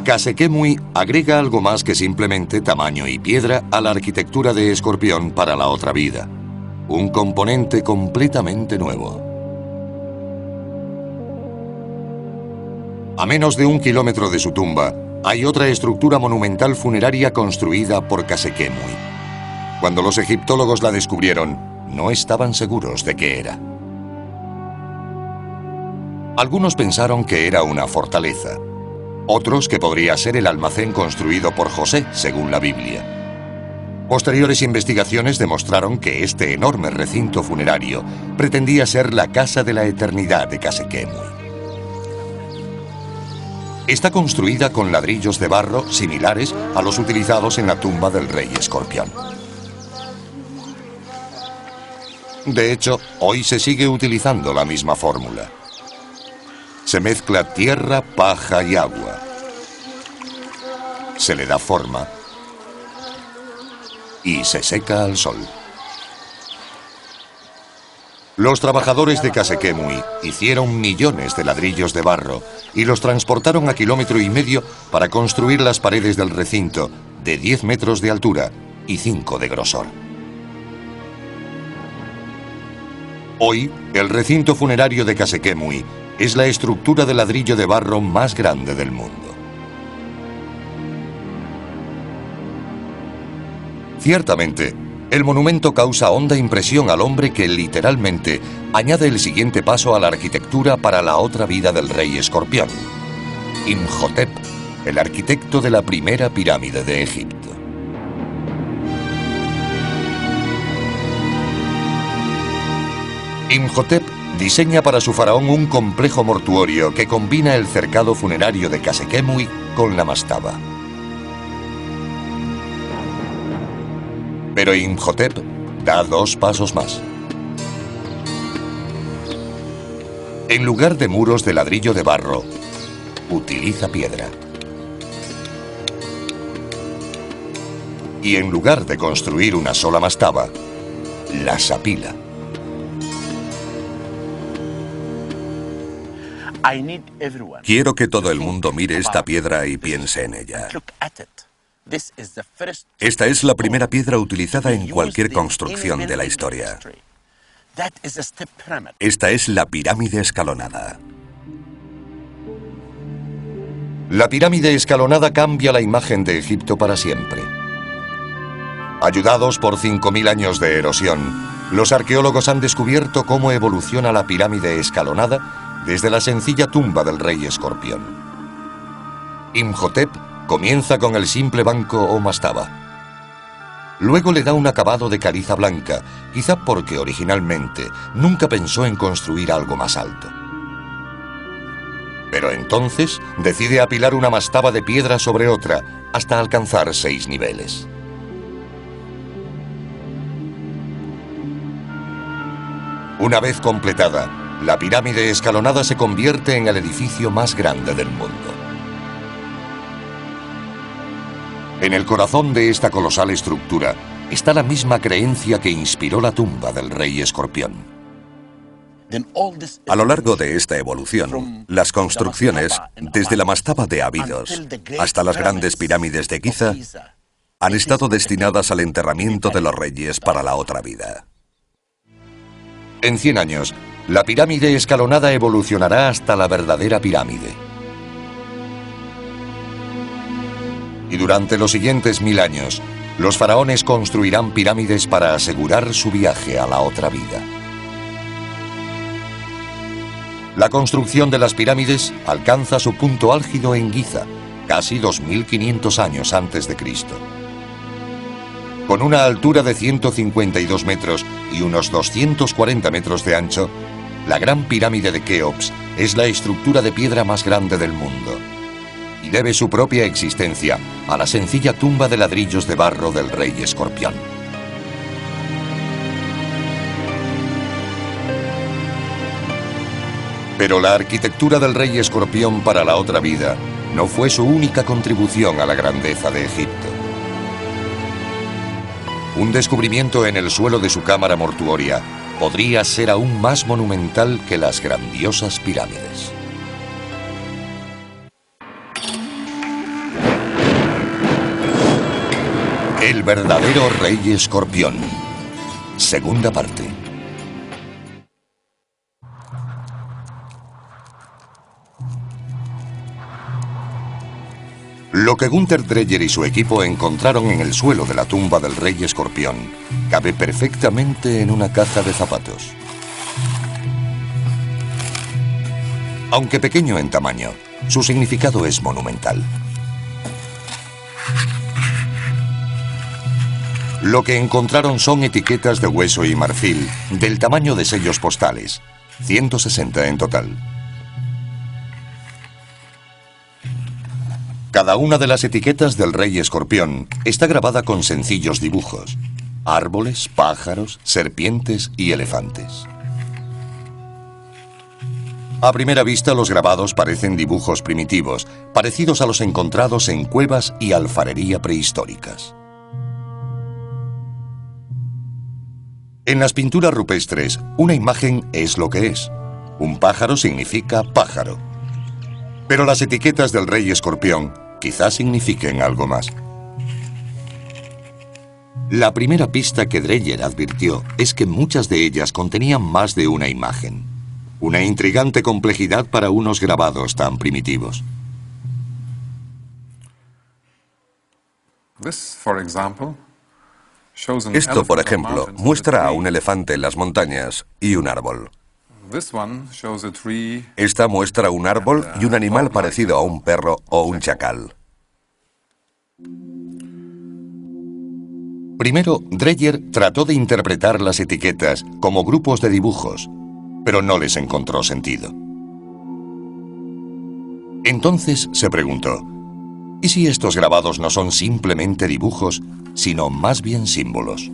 Kasekemui agrega algo más que simplemente tamaño y piedra a la arquitectura de Escorpión para la otra vida. Un componente completamente nuevo. A menos de 1 kilómetro de su tumba, hay otra estructura monumental funeraria construida por Kasekemui. Cuando los egiptólogos la descubrieron, no estaban seguros de qué era. Algunos pensaron que era una fortaleza, otros que podría ser el almacén construido por José, según la Biblia. Posteriores investigaciones demostraron que este enorme recinto funerario pretendía ser la casa de la eternidad de Kasekemui. Está construida con ladrillos de barro similares a los utilizados en la tumba del rey Escorpión. De hecho, hoy se sigue utilizando la misma fórmula. Se mezcla tierra, paja y agua. Se le da forma y se seca al sol. Los trabajadores de Kasekemui hicieron millones de ladrillos de barro y los transportaron a 1,5 kilómetros para construir las paredes del recinto de 10 metros de altura y 5 de grosor. Hoy, el recinto funerario de Kasekemui es la estructura de ladrillo de barro más grande del mundo. Ciertamente, El monumento causa honda impresión al hombre que literalmente añade el siguiente paso a la arquitectura para la otra vida del rey escorpión: Imhotep, el arquitecto de la primera pirámide de Egipto. Imhotep diseña para su faraón un complejo mortuorio que combina el cercado funerario de Khasekhemwy con la mastaba. Pero Imhotep da 2 pasos más. En lugar de muros de ladrillo de barro, utiliza piedra. Y en lugar de construir una sola mastaba, las apila. Quiero que todo el mundo mire esta piedra y piense en ella. Esta es la primera piedra utilizada en cualquier construcción de la historia. Esta es la pirámide escalonada. La pirámide escalonada cambia la imagen de Egipto para siempre. Ayudados por 5.000 años de erosión, los arqueólogos han descubierto cómo evoluciona la pirámide escalonada desde la sencilla tumba del rey escorpión. Imhotep comienza con el simple banco o mastaba. Luego le da un acabado de caliza blanca, quizá porque originalmente nunca pensó en construir algo más alto. Pero entonces decide apilar una mastaba de piedra sobre otra hasta alcanzar 6 niveles. Una vez completada, la pirámide escalonada se convierte en el edificio más grande del mundo. En el corazón de esta colosal estructura está la misma creencia que inspiró la tumba del rey escorpión. A lo largo de esta evolución, las construcciones, desde la mastaba de Abidos hasta las grandes pirámides de Giza, han estado destinadas al enterramiento de los reyes para la otra vida. En 100 años, la pirámide escalonada evolucionará hasta la verdadera pirámide. Y durante los siguientes 1000 años, los faraones construirán pirámides para asegurar su viaje a la otra vida. La construcción de las pirámides alcanza su punto álgido en Giza, casi 2500 años antes de Cristo. Con una altura de 152 metros y unos 240 metros de ancho, la Gran Pirámide de Keops es la estructura de piedra más grande del mundo y debe su propia existencia a la sencilla tumba de ladrillos de barro del rey escorpión. Pero la arquitectura del rey escorpión para la otra vida no fue su única contribución a la grandeza de Egipto. Un descubrimiento en el suelo de su cámara mortuoria podría ser aún más monumental que las grandiosas pirámides. El verdadero rey escorpión. Segunda parte. Lo que Gunther Dreyer y su equipo encontraron en el suelo de la tumba del rey escorpión cabe perfectamente en una caja de zapatos. Aunque pequeño en tamaño, su significado es monumental. Lo que encontraron son etiquetas de hueso y marfil del tamaño de sellos postales, 160 en total. Cada una de las etiquetas del rey escorpión está grabada con sencillos dibujos: árboles, pájaros, serpientes y elefantes. A primera vista, los grabados parecen dibujos primitivos, parecidos a los encontrados en cuevas y alfarería prehistóricas. En las pinturas rupestres, una imagen es lo que es. Un pájaro significa pájaro. Pero las etiquetas del rey escorpión quizás signifiquen algo más. La primera pista que Dreyer advirtió es que muchas de ellas contenían más de una imagen. Una intrigante complejidad para unos grabados tan primitivos. This, for example, Esto, por ejemplo, muestra a un elefante en las montañas y un árbol. Esta muestra un árbol y un animal parecido a un perro o un chacal. Primero, Dreyer trató de interpretar las etiquetas como grupos de dibujos, pero no les encontró sentido. Entonces se preguntó, ¿y si estos grabados no son simplemente dibujos, sino más bien símbolos?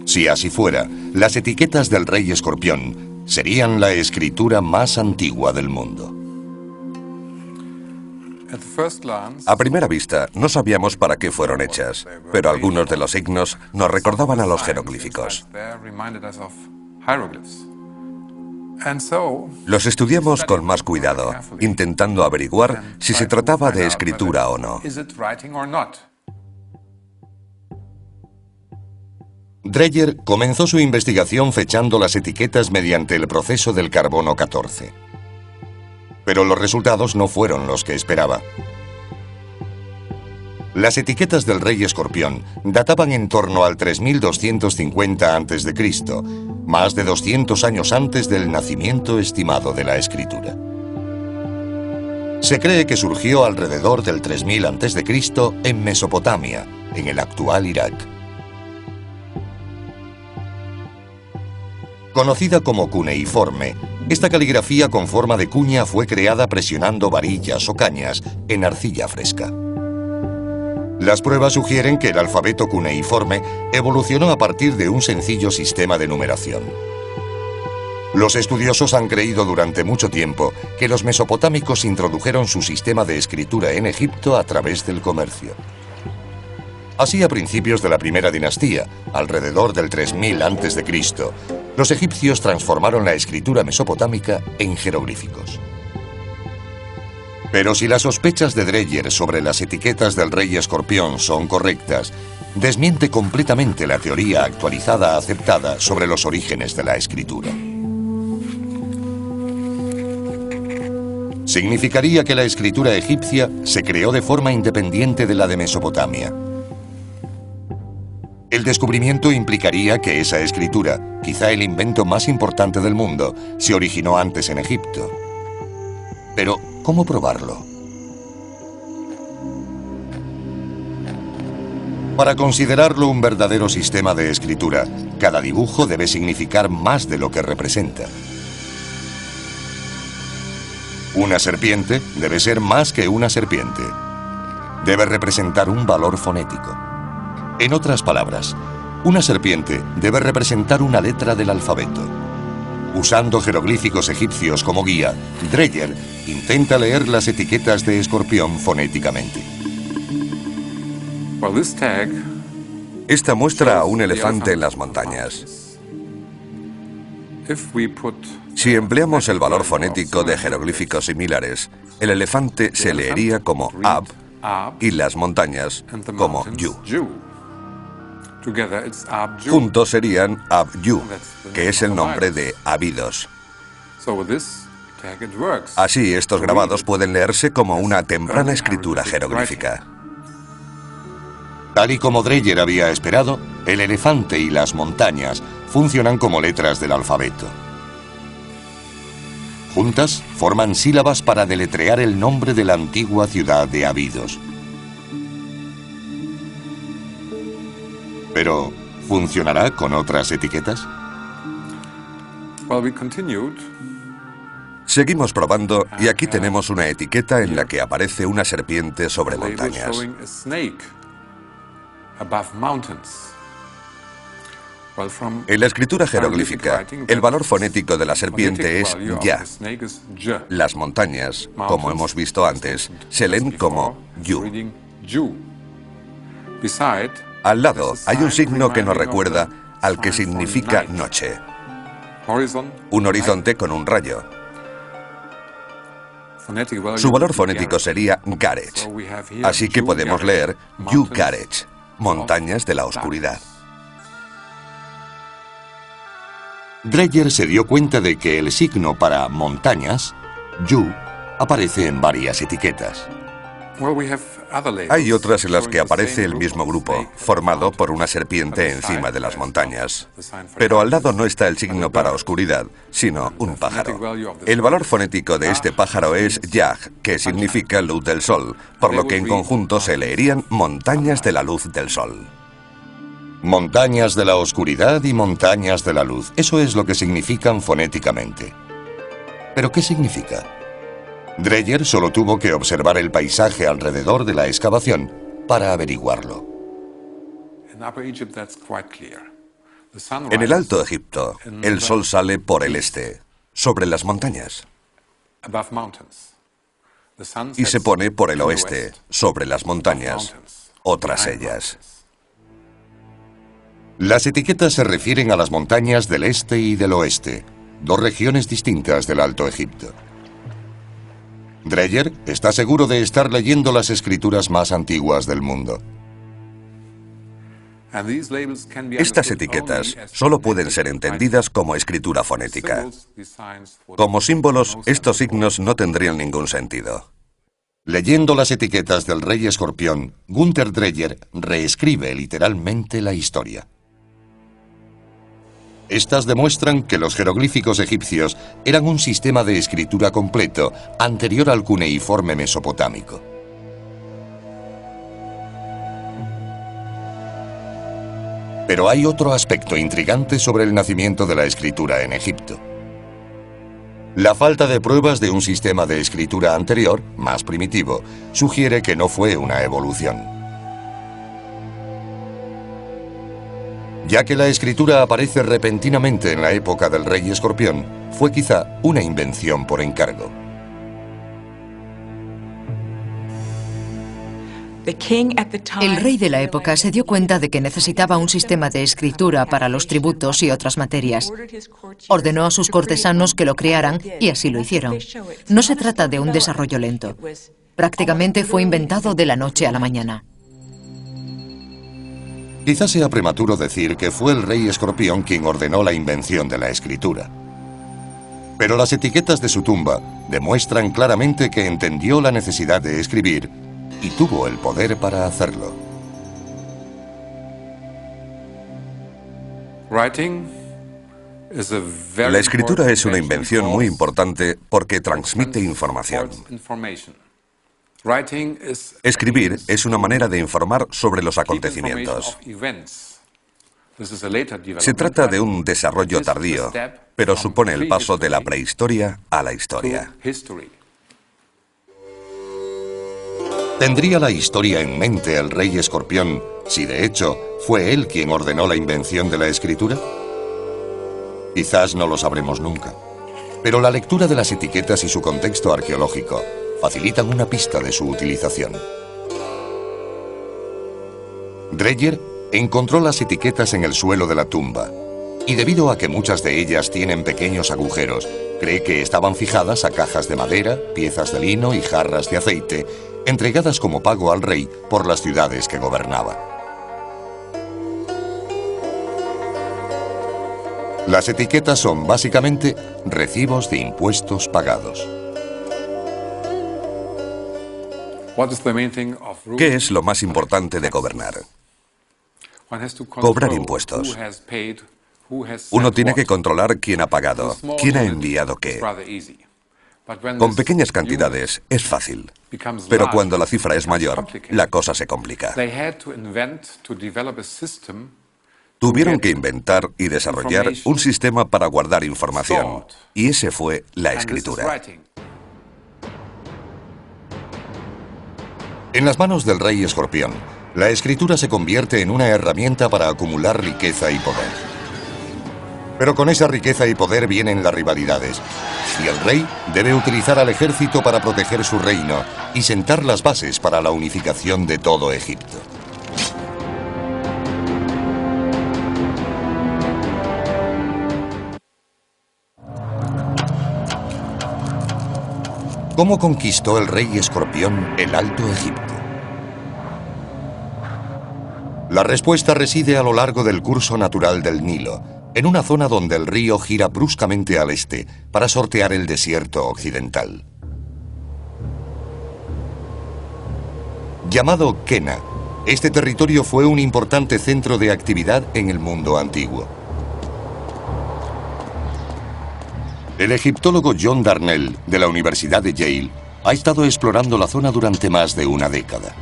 Si así fuera, las etiquetas del Rey Escorpión serían la escritura más antigua del mundo. A primera vista, no sabíamos para qué fueron hechas, pero algunos de los signos nos recordaban a los jeroglíficos. Los estudiamos con más cuidado, intentando averiguar si se trataba de escritura o no. Dreyer comenzó su investigación fechando las etiquetas mediante el proceso del carbono 14. Pero los resultados no fueron los que esperaba. Las etiquetas del Rey Escorpión databan en torno al 3250 a.C., más de 200 años antes del nacimiento estimado de la escritura. Se cree que surgió alrededor del 3000 a.C. en Mesopotamia, en el actual Irak. Conocida como cuneiforme, esta caligrafía con forma de cuña fue creada presionando varillas o cañas en arcilla fresca. Las pruebas sugieren que el alfabeto cuneiforme evolucionó a partir de un sencillo sistema de numeración. Los estudiosos han creído durante mucho tiempo que los mesopotámicos introdujeron su sistema de escritura en Egipto a través del comercio. Así, a principios de la primera dinastía, alrededor del 3000 a.C., los egipcios transformaron la escritura mesopotámica en jeroglíficos. Pero si las sospechas de Dreyer sobre las etiquetas del Rey Escorpión son correctas, desmiente completamente la teoría actualizada aceptada sobre los orígenes de la escritura. Significaría que la escritura egipcia se creó de forma independiente de la de Mesopotamia. El descubrimiento implicaría que esa escritura, quizá el invento más importante del mundo, se originó antes en Egipto. Pero, ¿cómo probarlo? Para considerarlo un verdadero sistema de escritura, cada dibujo debe significar más de lo que representa. Una serpiente debe ser más que una serpiente. Debe representar un valor fonético. En otras palabras, una serpiente debe representar una letra del alfabeto. Usando jeroglíficos egipcios como guía, Dreyer intenta leer las etiquetas de escorpión fonéticamente. Esta muestra a un elefante en las montañas. Si empleamos el valor fonético de jeroglíficos similares, el elefante se leería como Ab y las montañas como Yu. Juntos serían Ab-Yu, que es el nombre de Abidos. Así, estos grabados pueden leerse como una temprana escritura jeroglífica. Tal y como Dreyer había esperado, el elefante y las montañas funcionan como letras del alfabeto. Juntas, forman sílabas para deletrear el nombre de la antigua ciudad de Abidos. Pero, ¿funcionará con otras etiquetas? Seguimos probando y aquí tenemos una etiqueta en la que aparece una serpiente sobre montañas. En la escritura jeroglífica, el valor fonético de la serpiente es Ya. Las montañas, como hemos visto antes, se leen como Yu. Al lado hay un signo que nos recuerda al que significa noche. Un horizonte con un rayo. Su valor fonético sería Garech. Así que podemos leer Yu Garech, montañas de la oscuridad. Dreyer se dio cuenta de que el signo para montañas, Yu, aparece en varias etiquetas. Hay otras en las que aparece el mismo grupo, formado por una serpiente encima de las montañas. Pero al lado no está el signo para oscuridad, sino un pájaro. El valor fonético de este pájaro es Yag, que significa luz del sol, por lo que en conjunto se leerían montañas de la luz del sol. Montañas de la oscuridad y montañas de la luz. Eso es lo que significan fonéticamente. ¿Pero qué significa? Dreyer solo tuvo que observar el paisaje alrededor de la excavación para averiguarlo. En el Alto Egipto, el sol sale por el este, sobre las montañas, y se pone por el oeste, sobre las montañas, o tras ellas. Las etiquetas se refieren a las montañas del este y del oeste, dos regiones distintas del Alto Egipto. Dreyer está seguro de estar leyendo las escrituras más antiguas del mundo. Estas etiquetas solo pueden ser entendidas como escritura fonética. Como símbolos, estos signos no tendrían ningún sentido. Leyendo las etiquetas del rey escorpión, Gunther Dreyer reescribe literalmente la historia. Estas demuestran que los jeroglíficos egipcios eran un sistema de escritura completo anterior al cuneiforme mesopotámico. Pero hay otro aspecto intrigante sobre el nacimiento de la escritura en Egipto. La falta de pruebas de un sistema de escritura anterior, más primitivo, sugiere que no fue una evolución. Ya que la escritura aparece repentinamente en la época del rey escorpión, fue quizá una invención por encargo. El rey de la época se dio cuenta de que necesitaba un sistema de escritura para los tributos y otras materias. Ordenó a sus cortesanos que lo crearan y así lo hicieron. No se trata de un desarrollo lento. Prácticamente fue inventado de la noche a la mañana. Quizás sea prematuro decir que fue el rey escorpión quien ordenó la invención de la escritura. Pero las etiquetas de su tumba demuestran claramente que entendió la necesidad de escribir y tuvo el poder para hacerlo. La escritura es una invención muy importante porque transmite información. Escribir es una manera de informar sobre los acontecimientos. Se trata de un desarrollo tardío, pero supone el paso de la prehistoria a la historia. ¿Tendría la historia en mente el rey escorpión si de hecho fue él quien ordenó la invención de la escritura? Quizás no lo sabremos nunca, pero la lectura de las etiquetas y su contexto arqueológico facilitan una pista de su utilización. Dreyer encontró las etiquetas en el suelo de la tumba y debido a que muchas de ellas tienen pequeños agujeros, cree que estaban fijadas a cajas de madera, piezas de lino y jarras de aceite, entregadas como pago al rey por las ciudades que gobernaba. Las etiquetas son básicamente recibos de impuestos pagados. ¿Qué es lo más importante de gobernar? Cobrar impuestos. Uno tiene que controlar quién ha pagado, quién ha enviado qué. Con pequeñas cantidades es fácil, pero cuando la cifra es mayor, la cosa se complica. Tuvieron que inventar y desarrollar un sistema para guardar información, y ese fue la escritura. En las manos del rey escorpión, la escritura se convierte en una herramienta para acumular riqueza y poder. Pero con esa riqueza y poder vienen las rivalidades, y el rey debe utilizar al ejército para proteger su reino y sentar las bases para la unificación de todo Egipto. ¿Cómo conquistó el rey escorpión el Alto Egipto? La respuesta reside a lo largo del curso natural del Nilo, en una zona donde el río gira bruscamente al este para sortear el desierto occidental. Llamado Kena, este territorio fue un importante centro de actividad en el mundo antiguo. El egiptólogo John Darnell, de la Universidad de Yale, ha estado explorando la zona durante más de una década.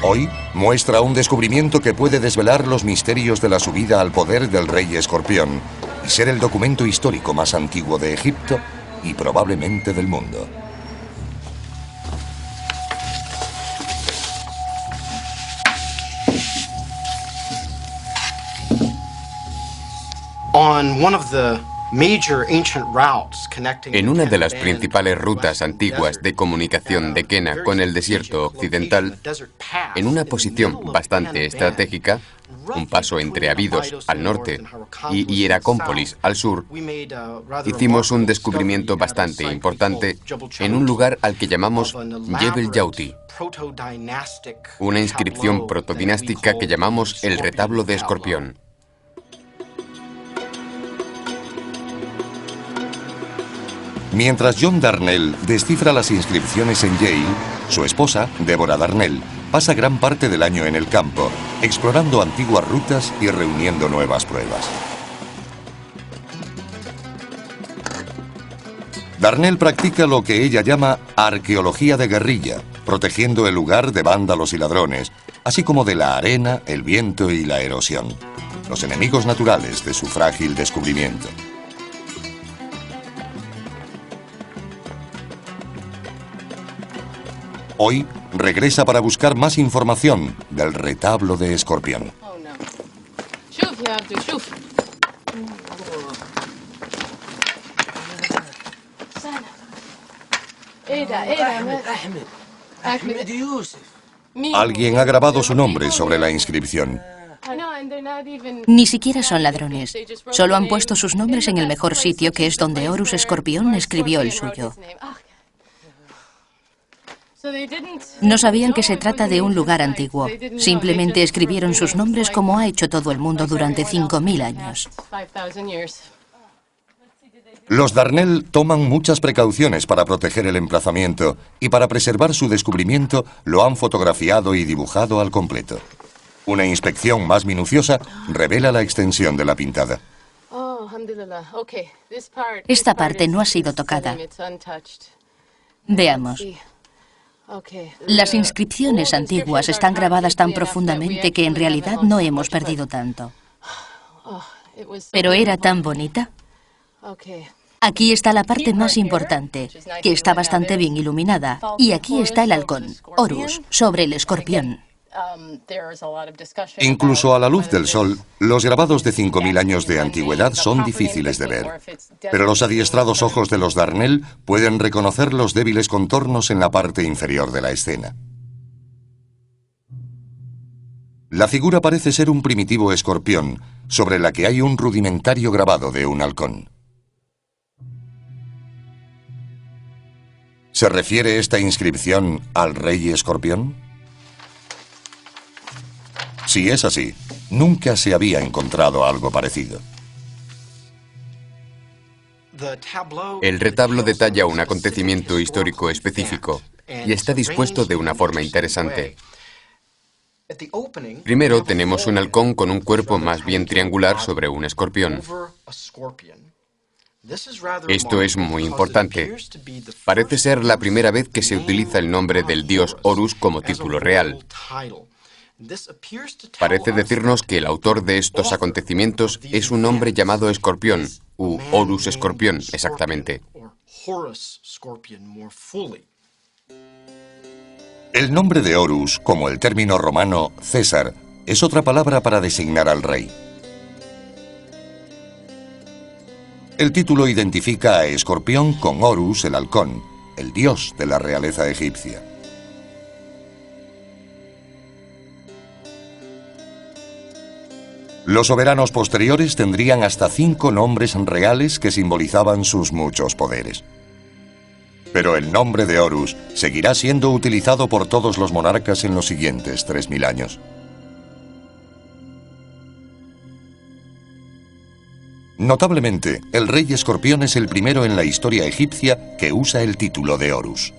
Hoy muestra un descubrimiento que puede desvelar los misterios de la subida al poder del rey Escorpión y ser el documento histórico más antiguo de Egipto y probablemente del mundo. En una de las principales rutas antiguas de comunicación de Kena con el desierto occidental, en una posición bastante estratégica, un paso entre Abidos al norte y Hieracómpolis al sur, hicimos un descubrimiento bastante importante en un lugar al que llamamos Jebel Yauti, una inscripción protodinástica que llamamos el retablo de Escorpión. Mientras John Darnell descifra las inscripciones en Yale, su esposa, Deborah Darnell, pasa gran parte del año en el campo, explorando antiguas rutas y reuniendo nuevas pruebas. Darnell practica lo que ella llama arqueología de guerrilla, protegiendo el lugar de vándalos y ladrones, así como de la arena, el viento y la erosión, los enemigos naturales de su frágil descubrimiento. Hoy regresa para buscar más información del retablo de Escorpión. Alguien ha grabado su nombre sobre la inscripción. Ni siquiera son ladrones. Solo han puesto sus nombres en el mejor sitio, que es donde Horus Escorpión escribió el suyo. No sabían que se trata de un lugar antiguo. Simplemente escribieron sus nombres como ha hecho todo el mundo durante 5000 años. Los Darnell toman muchas precauciones para proteger el emplazamiento y para preservar su descubrimiento lo han fotografiado y dibujado al completo. Una inspección más minuciosa revela la extensión de la pintada. Esta parte no ha sido tocada. Veamos. Las inscripciones antiguas están grabadas tan profundamente que en realidad no hemos perdido tanto. Pero era tan bonita. Aquí está la parte más importante, que está bastante bien iluminada. Y aquí está el halcón, Horus, sobre el escorpión. Incluso a la luz del sol, los grabados de 5000 años de antigüedad son difíciles de ver. Pero los adiestrados ojos de los Darnell pueden reconocer los débiles contornos en la parte inferior de la escena. La figura parece ser un primitivo escorpión, sobre la que hay un rudimentario grabado de un halcón. ¿Se refiere esta inscripción al rey Escorpión? Si es así, nunca se había encontrado algo parecido. El retablo detalla un acontecimiento histórico específico y está dispuesto de una forma interesante. Primero tenemos un halcón con un cuerpo más bien triangular sobre un escorpión. Esto es muy importante. Parece ser la primera vez que se utiliza el nombre del dios Horus como título real. Parece decirnos que el autor de estos acontecimientos es un hombre llamado Escorpión, u Horus Escorpión, exactamente. El nombre de Horus, como el término romano César, es otra palabra para designar al rey. El título identifica a Escorpión con Horus, el halcón, el dios de la realeza egipcia. Los soberanos posteriores tendrían hasta 5 nombres reales que simbolizaban sus muchos poderes. Pero el nombre de Horus seguirá siendo utilizado por todos los monarcas en los siguientes 3000 años. Notablemente, el rey Escorpión es el primero en la historia egipcia que usa el título de Horus.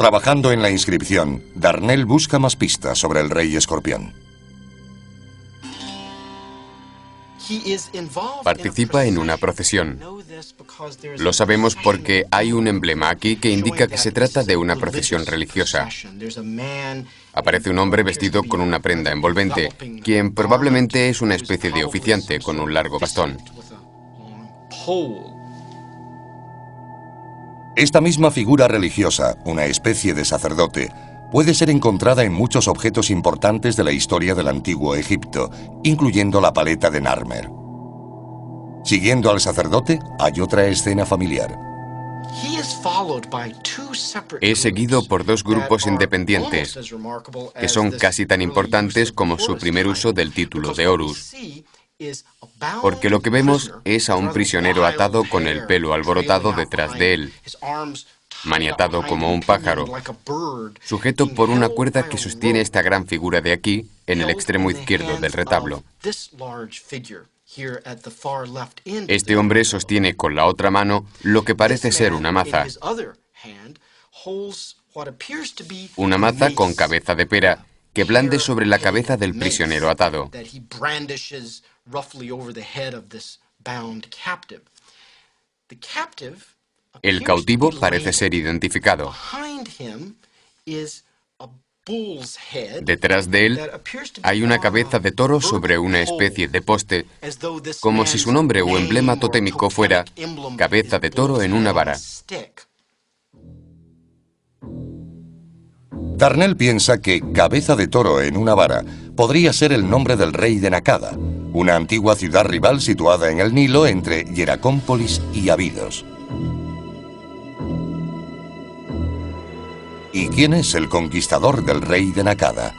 Trabajando en la inscripción, Darnell busca más pistas sobre el rey escorpión. Participa en una procesión. Lo sabemos porque hay un emblema aquí que indica que se trata de una procesión religiosa. Aparece un hombre vestido con una prenda envolvente, quien probablemente es una especie de oficiante con un largo bastón. Esta misma figura religiosa, una especie de sacerdote, puede ser encontrada en muchos objetos importantes de la historia del antiguo Egipto, incluyendo la paleta de Narmer. Siguiendo al sacerdote, hay otra escena familiar. Es seguido por dos grupos independientes, que son casi tan importantes como su primer uso del título de Horus. Porque lo que vemos es a un prisionero atado con el pelo alborotado detrás de él, maniatado como un pájaro, sujeto por una cuerda que sostiene esta gran figura de aquí, en el extremo izquierdo del retablo. Este hombre sostiene con la otra mano lo que parece ser una maza. Una maza con cabeza de pera que blande sobre la cabeza del prisionero atado. El cautivo parece ser identificado. Detrás de él hay una cabeza de toro sobre una especie de poste, como si su nombre o emblema totémico fuera cabeza de toro en una vara. Darnell piensa que cabeza de toro en una vara podría ser el nombre del rey de Nakada, una antigua ciudad rival situada en el Nilo entre Hieracómpolis y Abidos. ¿Y quién es el conquistador del rey de Nakada?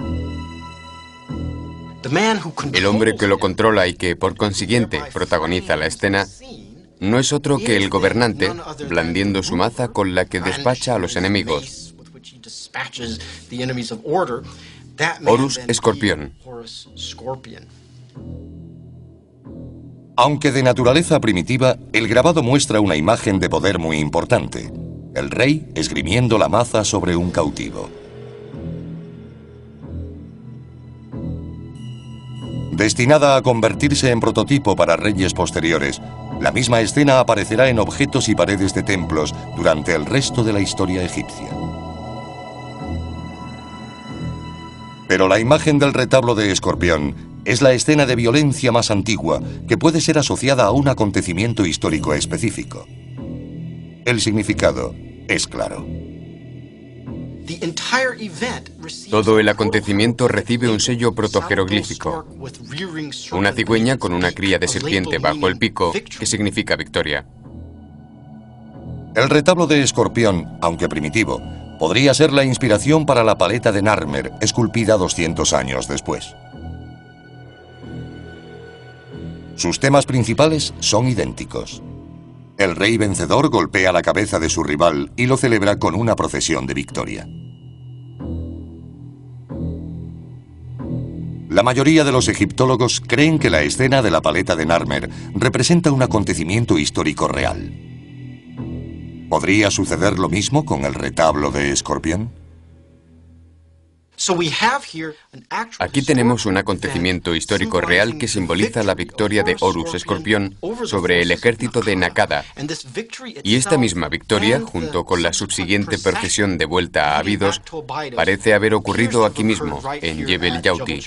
El hombre que lo controla y que, por consiguiente, protagoniza la escena, no es otro que el gobernante, blandiendo su maza con la que despacha a los enemigos. Horus Escorpión. Aunque de naturaleza primitiva, el grabado muestra una imagen de poder muy importante: el rey esgrimiendo la maza sobre un cautivo. Destinada a convertirse en prototipo para reyes posteriores, la misma escena aparecerá en objetos y paredes de templos durante el resto de la historia egipcia. Pero la imagen del retablo de Escorpión es la escena de violencia más antigua que puede ser asociada a un acontecimiento histórico específico. El significado es claro. Todo el acontecimiento recibe un sello protojeroglífico, una cigüeña con una cría de serpiente bajo el pico, que significa victoria. El retablo de Escorpión, aunque primitivo, podría ser la inspiración para la paleta de Narmer, esculpida 200 años después. Sus temas principales son idénticos. El rey vencedor golpea la cabeza de su rival y lo celebra con una procesión de victoria. La mayoría de los egiptólogos creen que la escena de la paleta de Narmer representa un acontecimiento histórico real. ¿Podría suceder lo mismo con el retablo de Escorpión? Aquí tenemos un acontecimiento histórico real que simboliza la victoria de Horus Escorpión sobre el ejército de Nakada. Y esta misma victoria, junto con la subsiguiente procesión de vuelta a Abidos, parece haber ocurrido aquí mismo, en Jebel Yauti.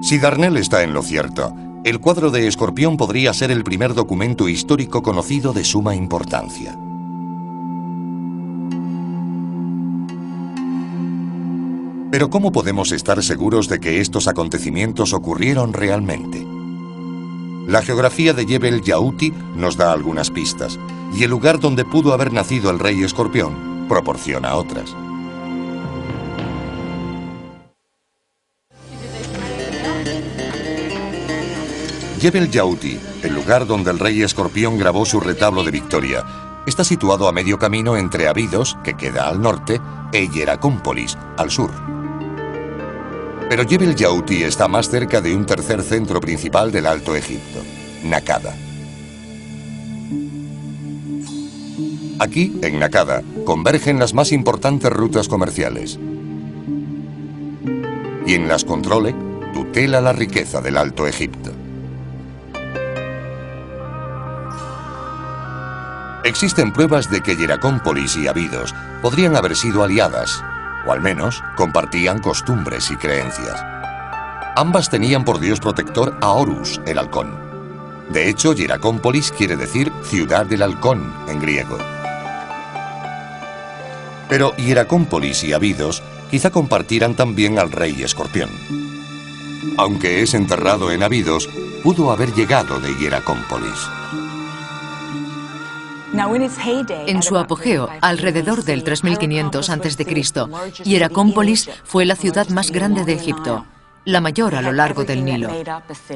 Si Darnell está en lo cierto, el cuadro de Escorpión podría ser el primer documento histórico conocido de suma importancia. Pero ¿cómo podemos estar seguros de que estos acontecimientos ocurrieron realmente? La geografía de Jebel Yauti nos da algunas pistas, y el lugar donde pudo haber nacido el rey Escorpión proporciona otras. Jebel Yauti, el lugar donde el rey Escorpión grabó su retablo de victoria, está situado a medio camino entre Abidos, que queda al norte, e Hieracómpolis, al sur. Pero Jebel Yauti está más cerca de un tercer centro principal del Alto Egipto, Nakada. Aquí, en Nakada, convergen las más importantes rutas comerciales. Y en las controle, tutela la riqueza del Alto Egipto. Existen pruebas de que Hieracómpolis y Abidos podrían haber sido aliadas, o al menos compartían costumbres y creencias. Ambas tenían por dios protector a Horus, el halcón. De hecho, Hieracómpolis quiere decir ciudad del halcón en griego. Pero Hieracómpolis y Abidos quizá compartieran también al rey escorpión. Aunque es enterrado en Abidos, pudo haber llegado de Hieracómpolis. En su apogeo, alrededor del 3500 a.C., Hieracómpolis fue la ciudad más grande de Egipto, la mayor a lo largo del Nilo.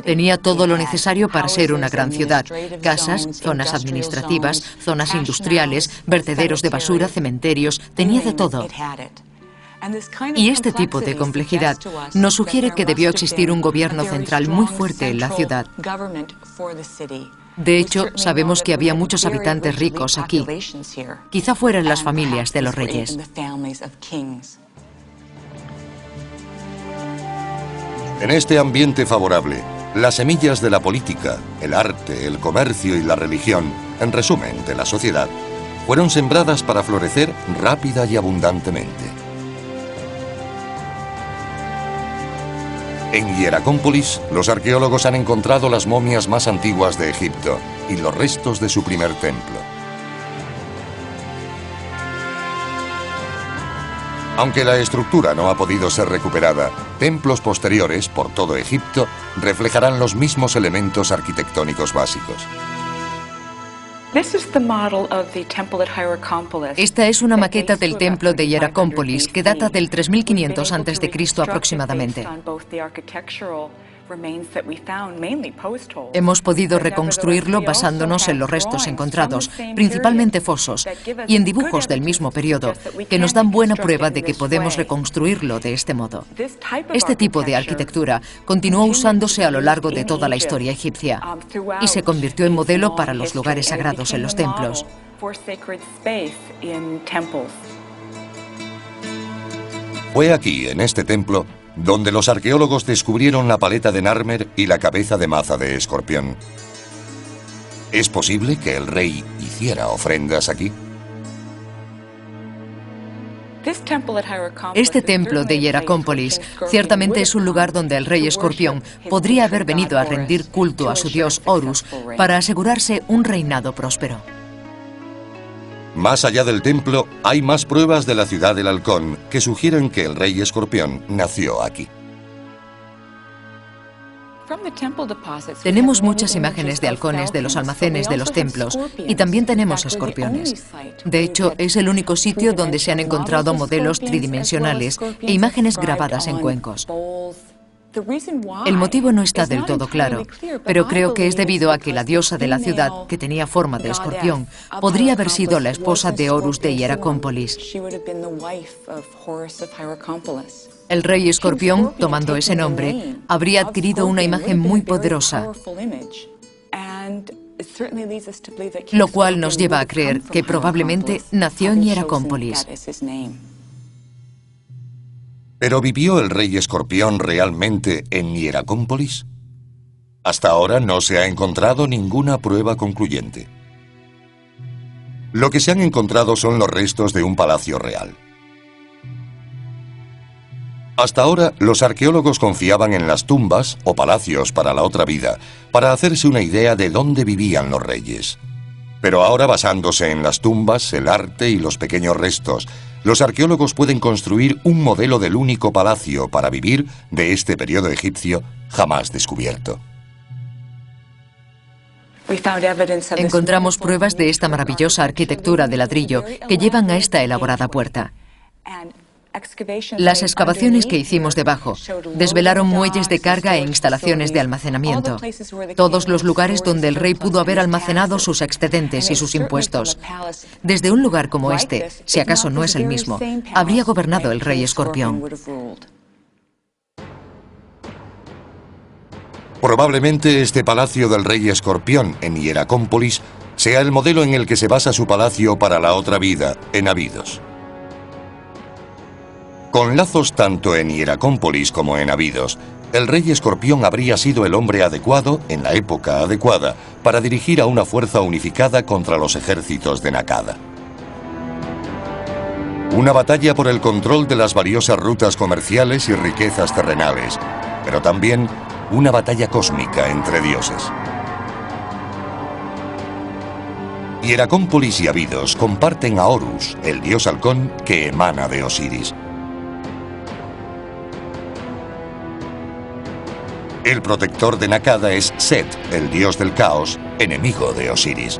Tenía todo lo necesario para ser una gran ciudad: casas, zonas administrativas, zonas industriales, vertederos de basura, cementerios, tenía de todo. Y este tipo de complejidad nos sugiere que debió existir un gobierno central muy fuerte en la ciudad. De hecho, sabemos que había muchos habitantes ricos aquí. Quizá fueran las familias de los reyes. En este ambiente favorable, las semillas de la política, el arte, el comercio y la religión, en resumen, de la sociedad, fueron sembradas para florecer rápida y abundantemente. En Hieracómpolis, los arqueólogos han encontrado las momias más antiguas de Egipto y los restos de su primer templo. Aunque la estructura no ha podido ser recuperada, templos posteriores por todo Egipto reflejarán los mismos elementos arquitectónicos básicos. Esta es una maqueta del templo de Hieracómpolis que data del 3500 a.C. aproximadamente. Hemos podido reconstruirlo basándonos en los restos encontrados, principalmente fosos, y en dibujos del mismo periodo, que nos dan buena prueba de que podemos reconstruirlo de este modo. Este tipo de arquitectura continuó usándose a lo largo de toda la historia egipcia y se convirtió en modelo para los lugares sagrados en los templos. Fue aquí, en este templo, donde los arqueólogos descubrieron la paleta de Narmer y la cabeza de maza de escorpión. ¿Es posible que el rey hiciera ofrendas aquí? Este templo de Hieracómpolis ciertamente es un lugar donde el rey escorpión podría haber venido a rendir culto a su dios Horus para asegurarse un reinado próspero. Más allá del templo, hay más pruebas de la ciudad del halcón que sugieren que el rey escorpión nació aquí. Tenemos muchas imágenes de halcones de los almacenes de los templos y también tenemos escorpiones. De hecho, es el único sitio donde se han encontrado modelos tridimensionales e imágenes grabadas en cuencos. El motivo no está del todo claro, pero creo que es debido a que la diosa de la ciudad, que tenía forma de escorpión, podría haber sido la esposa de Horus de Hieracómpolis. El rey escorpión, tomando ese nombre, habría adquirido una imagen muy poderosa, lo cual nos lleva a creer que probablemente nació en Hieracómpolis. ¿Pero vivió el rey escorpión realmente en Hieracómpolis? Hasta ahora no se ha encontrado ninguna prueba concluyente. Lo que se han encontrado son los restos de un palacio real. Hasta ahora, los arqueólogos confiaban en las tumbas o palacios para la otra vida, para hacerse una idea de dónde vivían los reyes. Pero ahora, basándose en las tumbas, el arte y los pequeños restos, los arqueólogos pueden construir un modelo del único palacio para vivir de este periodo egipcio jamás descubierto. Encontramos pruebas de esta maravillosa arquitectura de ladrillo que llevan a esta elaborada puerta. Las excavaciones que hicimos debajo desvelaron muelles de carga e instalaciones de almacenamiento. Todos los lugares donde el rey pudo haber almacenado sus excedentes y sus impuestos. Desde un lugar como este, si acaso no es el mismo, habría gobernado el rey escorpión. Probablemente este palacio del rey escorpión en Hieracómpolis sea el modelo en el que se basa su palacio para la otra vida, en Abidos. Con lazos tanto en Hieracómpolis como en Abidos, el rey Escorpión habría sido el hombre adecuado, en la época adecuada, para dirigir a una fuerza unificada contra los ejércitos de Nakada. Una batalla por el control de las valiosas rutas comerciales y riquezas terrenales, pero también una batalla cósmica entre dioses. Hieracómpolis y Abidos comparten a Horus, el dios halcón que emana de Osiris. El protector de Nakada es Set, el dios del caos, enemigo de Osiris.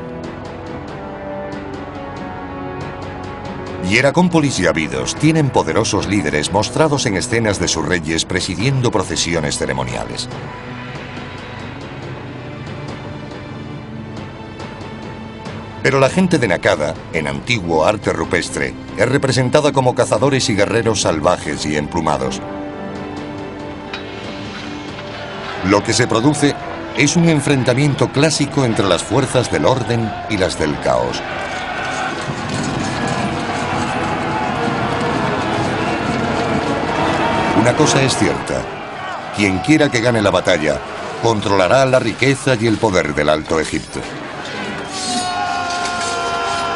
Hieracómpolis y Abidos tienen poderosos líderes mostrados en escenas de sus reyes presidiendo procesiones ceremoniales. Pero la gente de Nakada, en antiguo arte rupestre, es representada como cazadores y guerreros salvajes y emplumados. Lo que se produce es un enfrentamiento clásico entre las fuerzas del orden y las del caos. Una cosa es cierta: quien quiera que gane la batalla, controlará la riqueza y el poder del Alto Egipto.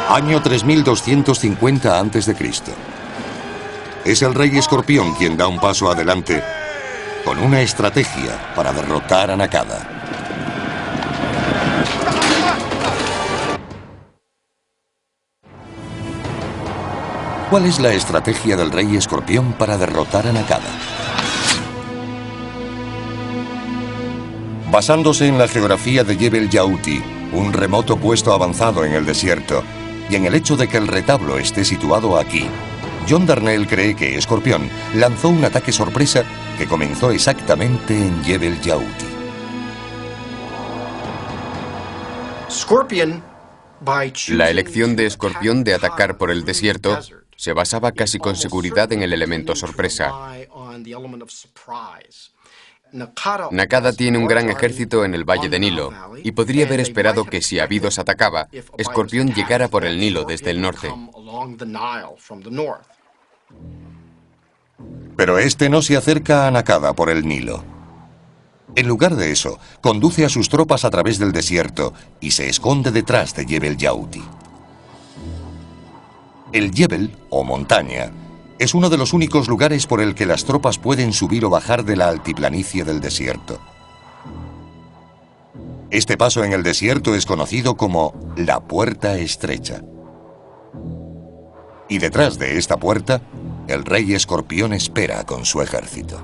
Año 3250 a.C. Es el rey Escorpión quien da un paso adelante con una estrategia para derrotar a Nakada. ¿Cuál es la estrategia del rey Escorpión para derrotar a Nakada? Basándose en la geografía de Jebel Yauti, un remoto puesto avanzado en el desierto, y en el hecho de que el retablo esté situado aquí, John Darnell cree que Escorpión lanzó un ataque sorpresa que comenzó exactamente en Jebel Yauti. La elección de Escorpión de atacar por el desierto se basaba casi con seguridad en el elemento sorpresa. Nakada tiene un gran ejército en el Valle de Nilo y podría haber esperado que si Abidos atacaba, Escorpión llegara por el Nilo desde el norte. Pero este no se acerca a Nakada por el Nilo. En lugar de eso, conduce a sus tropas a través del desierto y se esconde detrás de Jebel Yauti. El Jebel, o montaña, es uno de los únicos lugares por el que las tropas pueden subir o bajar de la altiplanicie del desierto. Este paso en el desierto es conocido como la Puerta Estrecha. Y detrás de esta puerta, el rey Escorpión espera con su ejército.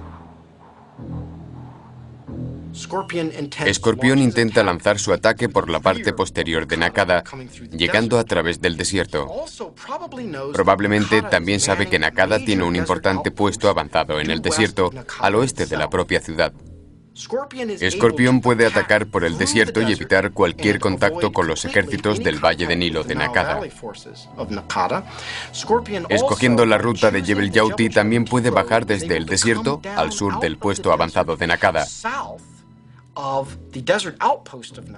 Escorpión intenta lanzar su ataque por la parte posterior de Nakada, llegando a través del desierto. Probablemente también sabe que Nakada tiene un importante puesto avanzado en el desierto, al oeste de la propia ciudad. Escorpión puede atacar por el desierto y evitar cualquier contacto con los ejércitos del Valle de Nilo de Nakada. Escogiendo la ruta de Jebel Yauti, también puede bajar desde el desierto al sur del puesto avanzado de Nakada.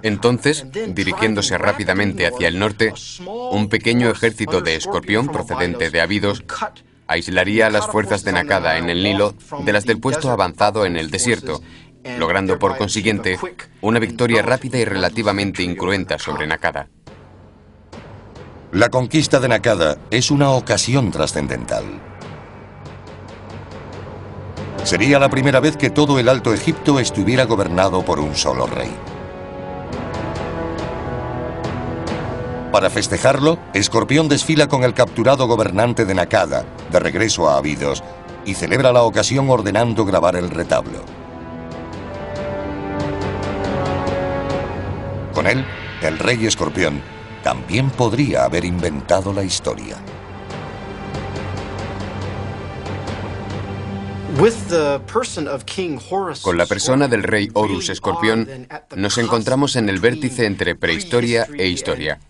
Entonces, dirigiéndose rápidamente hacia el norte, un pequeño ejército de Escorpión procedente de Abidos aislaría a las fuerzas de Nakada en el Nilo de las del puesto avanzado en el desierto, logrando por consiguiente una victoria rápida y relativamente incruenta sobre Nakada. La conquista de Nakada es una ocasión trascendental. Sería la primera vez que todo el Alto Egipto estuviera gobernado por un solo rey. Para festejarlo, Escorpión desfila con el capturado gobernante de Nakada, de regreso a Abidos, y celebra la ocasión ordenando grabar el retablo. Con él, el rey Escorpión también podría haber inventado la historia. Con la persona del rey Horus Escorpión, nos encontramos en el vértice entre prehistoria e historia.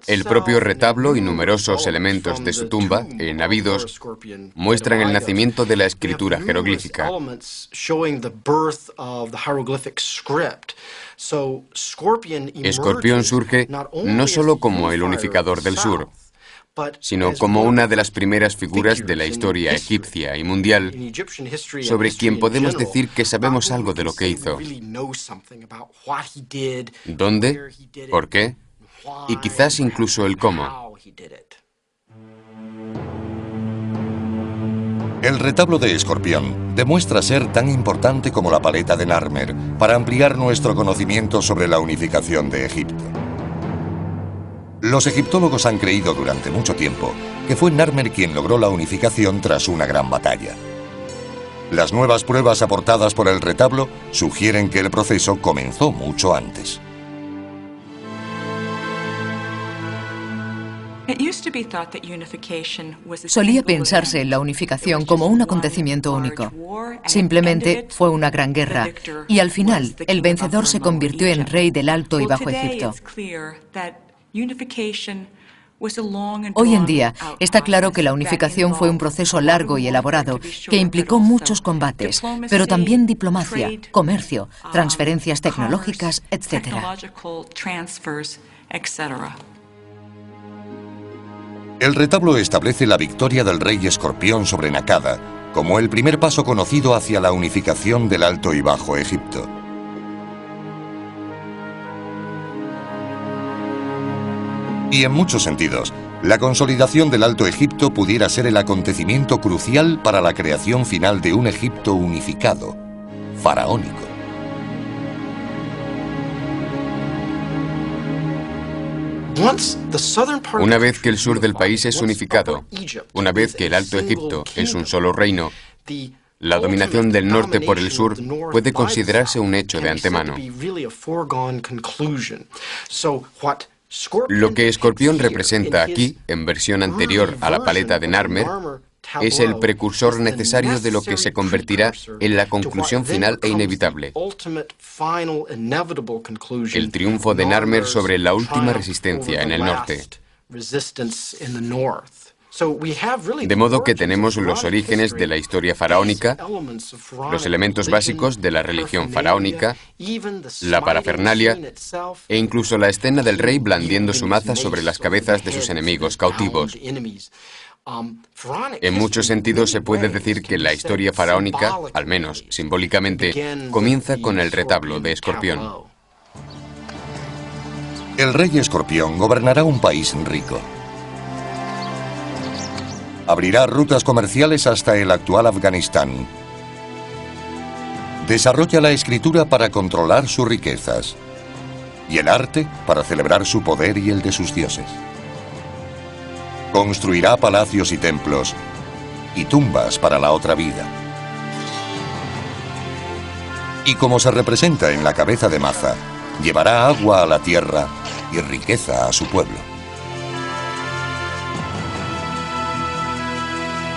El propio retablo y numerosos elementos de su tumba, en Abidos, muestran el nacimiento de la escritura jeroglífica. Escorpión surge no solo como el unificador del sur, sino como una de las primeras figuras de la historia egipcia y mundial, sobre quien podemos decir que sabemos algo de lo que hizo, dónde, por qué, y quizás incluso el cómo. El retablo de Escorpión demuestra ser tan importante como la paleta de Narmer para ampliar nuestro conocimiento sobre la unificación de Egipto. Los egiptólogos han creído durante mucho tiempo que fue Narmer quien logró la unificación tras una gran batalla. Las nuevas pruebas aportadas por el retablo sugieren que el proceso comenzó mucho antes. Solía pensarse en la unificación como un acontecimiento único. Simplemente fue una gran guerra y al final el vencedor se convirtió en rey del Alto y Bajo Egipto. Hoy en día está claro que la unificación fue un proceso largo y elaborado que implicó muchos combates, pero también diplomacia, comercio, transferencias tecnológicas, etc. El retablo establece la victoria del rey Escorpión sobre Nakada como el primer paso conocido hacia la unificación del Alto y Bajo Egipto. Y en muchos sentidos, la consolidación del Alto Egipto pudiera ser el acontecimiento crucial para la creación final de un Egipto unificado, faraónico. Una vez que el sur del país es unificado, una vez que el Alto Egipto es un solo reino, la dominación del norte por el sur puede considerarse un hecho de antemano. Lo que Escorpión representa aquí, en versión anterior a la paleta de Narmer, es el precursor necesario de lo que se convertirá en la conclusión final e inevitable. El triunfo de Narmer sobre la última resistencia en el norte. De modo que tenemos los orígenes de la historia faraónica, los elementos básicos de la religión faraónica, la parafernalia e incluso la escena del rey blandiendo su maza sobre las cabezas de sus enemigos cautivos. En muchos sentidos se puede decir que la historia faraónica, al menos simbólicamente, comienza con el retablo de Escorpión. El rey Escorpión gobernará un país rico. Abrirá rutas comerciales hasta el actual Afganistán. Desarrolla la escritura para controlar sus riquezas y el arte para celebrar su poder y el de sus dioses. Construirá palacios y templos y tumbas para la otra vida. Y como se representa en la cabeza de maza, llevará agua a la tierra y riqueza a su pueblo.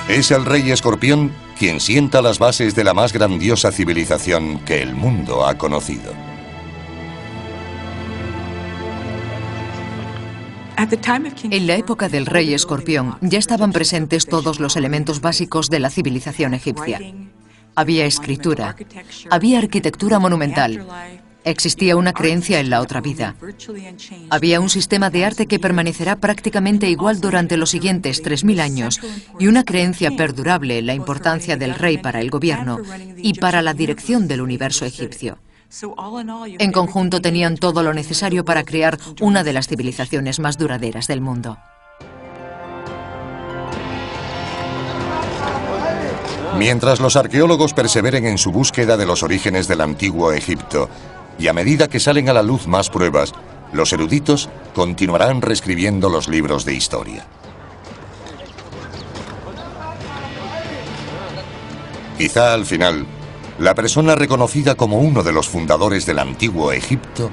Es el rey Escorpión quien sienta las bases de la más grandiosa civilización que el mundo ha conocido. En la época del rey Escorpión ya estaban presentes todos los elementos básicos de la civilización egipcia. Había escritura, había arquitectura monumental, existía una creencia en la otra vida. Había un sistema de arte que permanecerá prácticamente igual durante los siguientes 3000 años y una creencia perdurable en la importancia del rey para el gobierno y para la dirección del universo egipcio. En conjunto tenían todo lo necesario para crear una de las civilizaciones más duraderas del mundo. Mientras los arqueólogos perseveren en su búsqueda de los orígenes del antiguo Egipto, y a medida que salen a la luz más pruebas, los eruditos continuarán reescribiendo los libros de historia. Quizá al final, la persona reconocida como uno de los fundadores del antiguo Egipto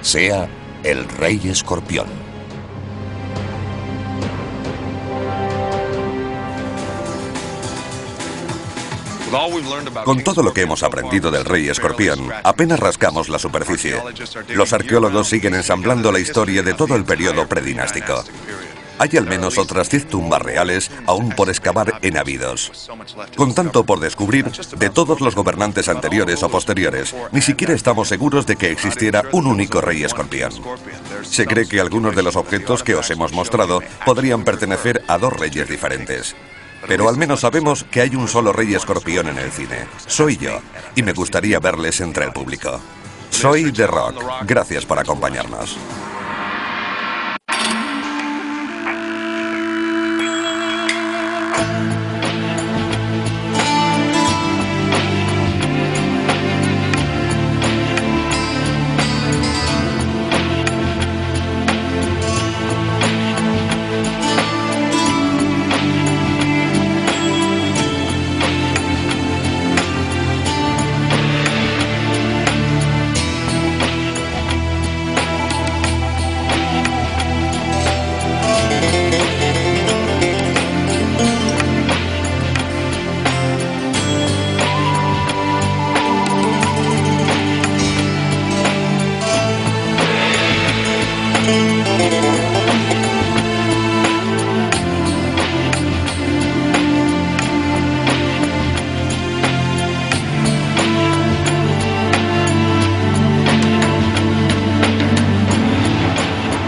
sea el rey Escorpión. Con todo lo que hemos aprendido del rey escorpión, apenas rascamos la superficie. Los arqueólogos siguen ensamblando la historia de todo el periodo predinástico. Hay al menos otras 10 tumbas reales aún por excavar en Abidos. Con tanto por descubrir de todos los gobernantes anteriores o posteriores, ni siquiera estamos seguros de que existiera un único rey escorpión. Se cree que algunos de los objetos que os hemos mostrado podrían pertenecer a 2 reyes diferentes. Pero al menos sabemos que hay un solo rey escorpión en el cine. Soy yo, y me gustaría verles entre el público. Soy The Rock. Gracias por acompañarnos.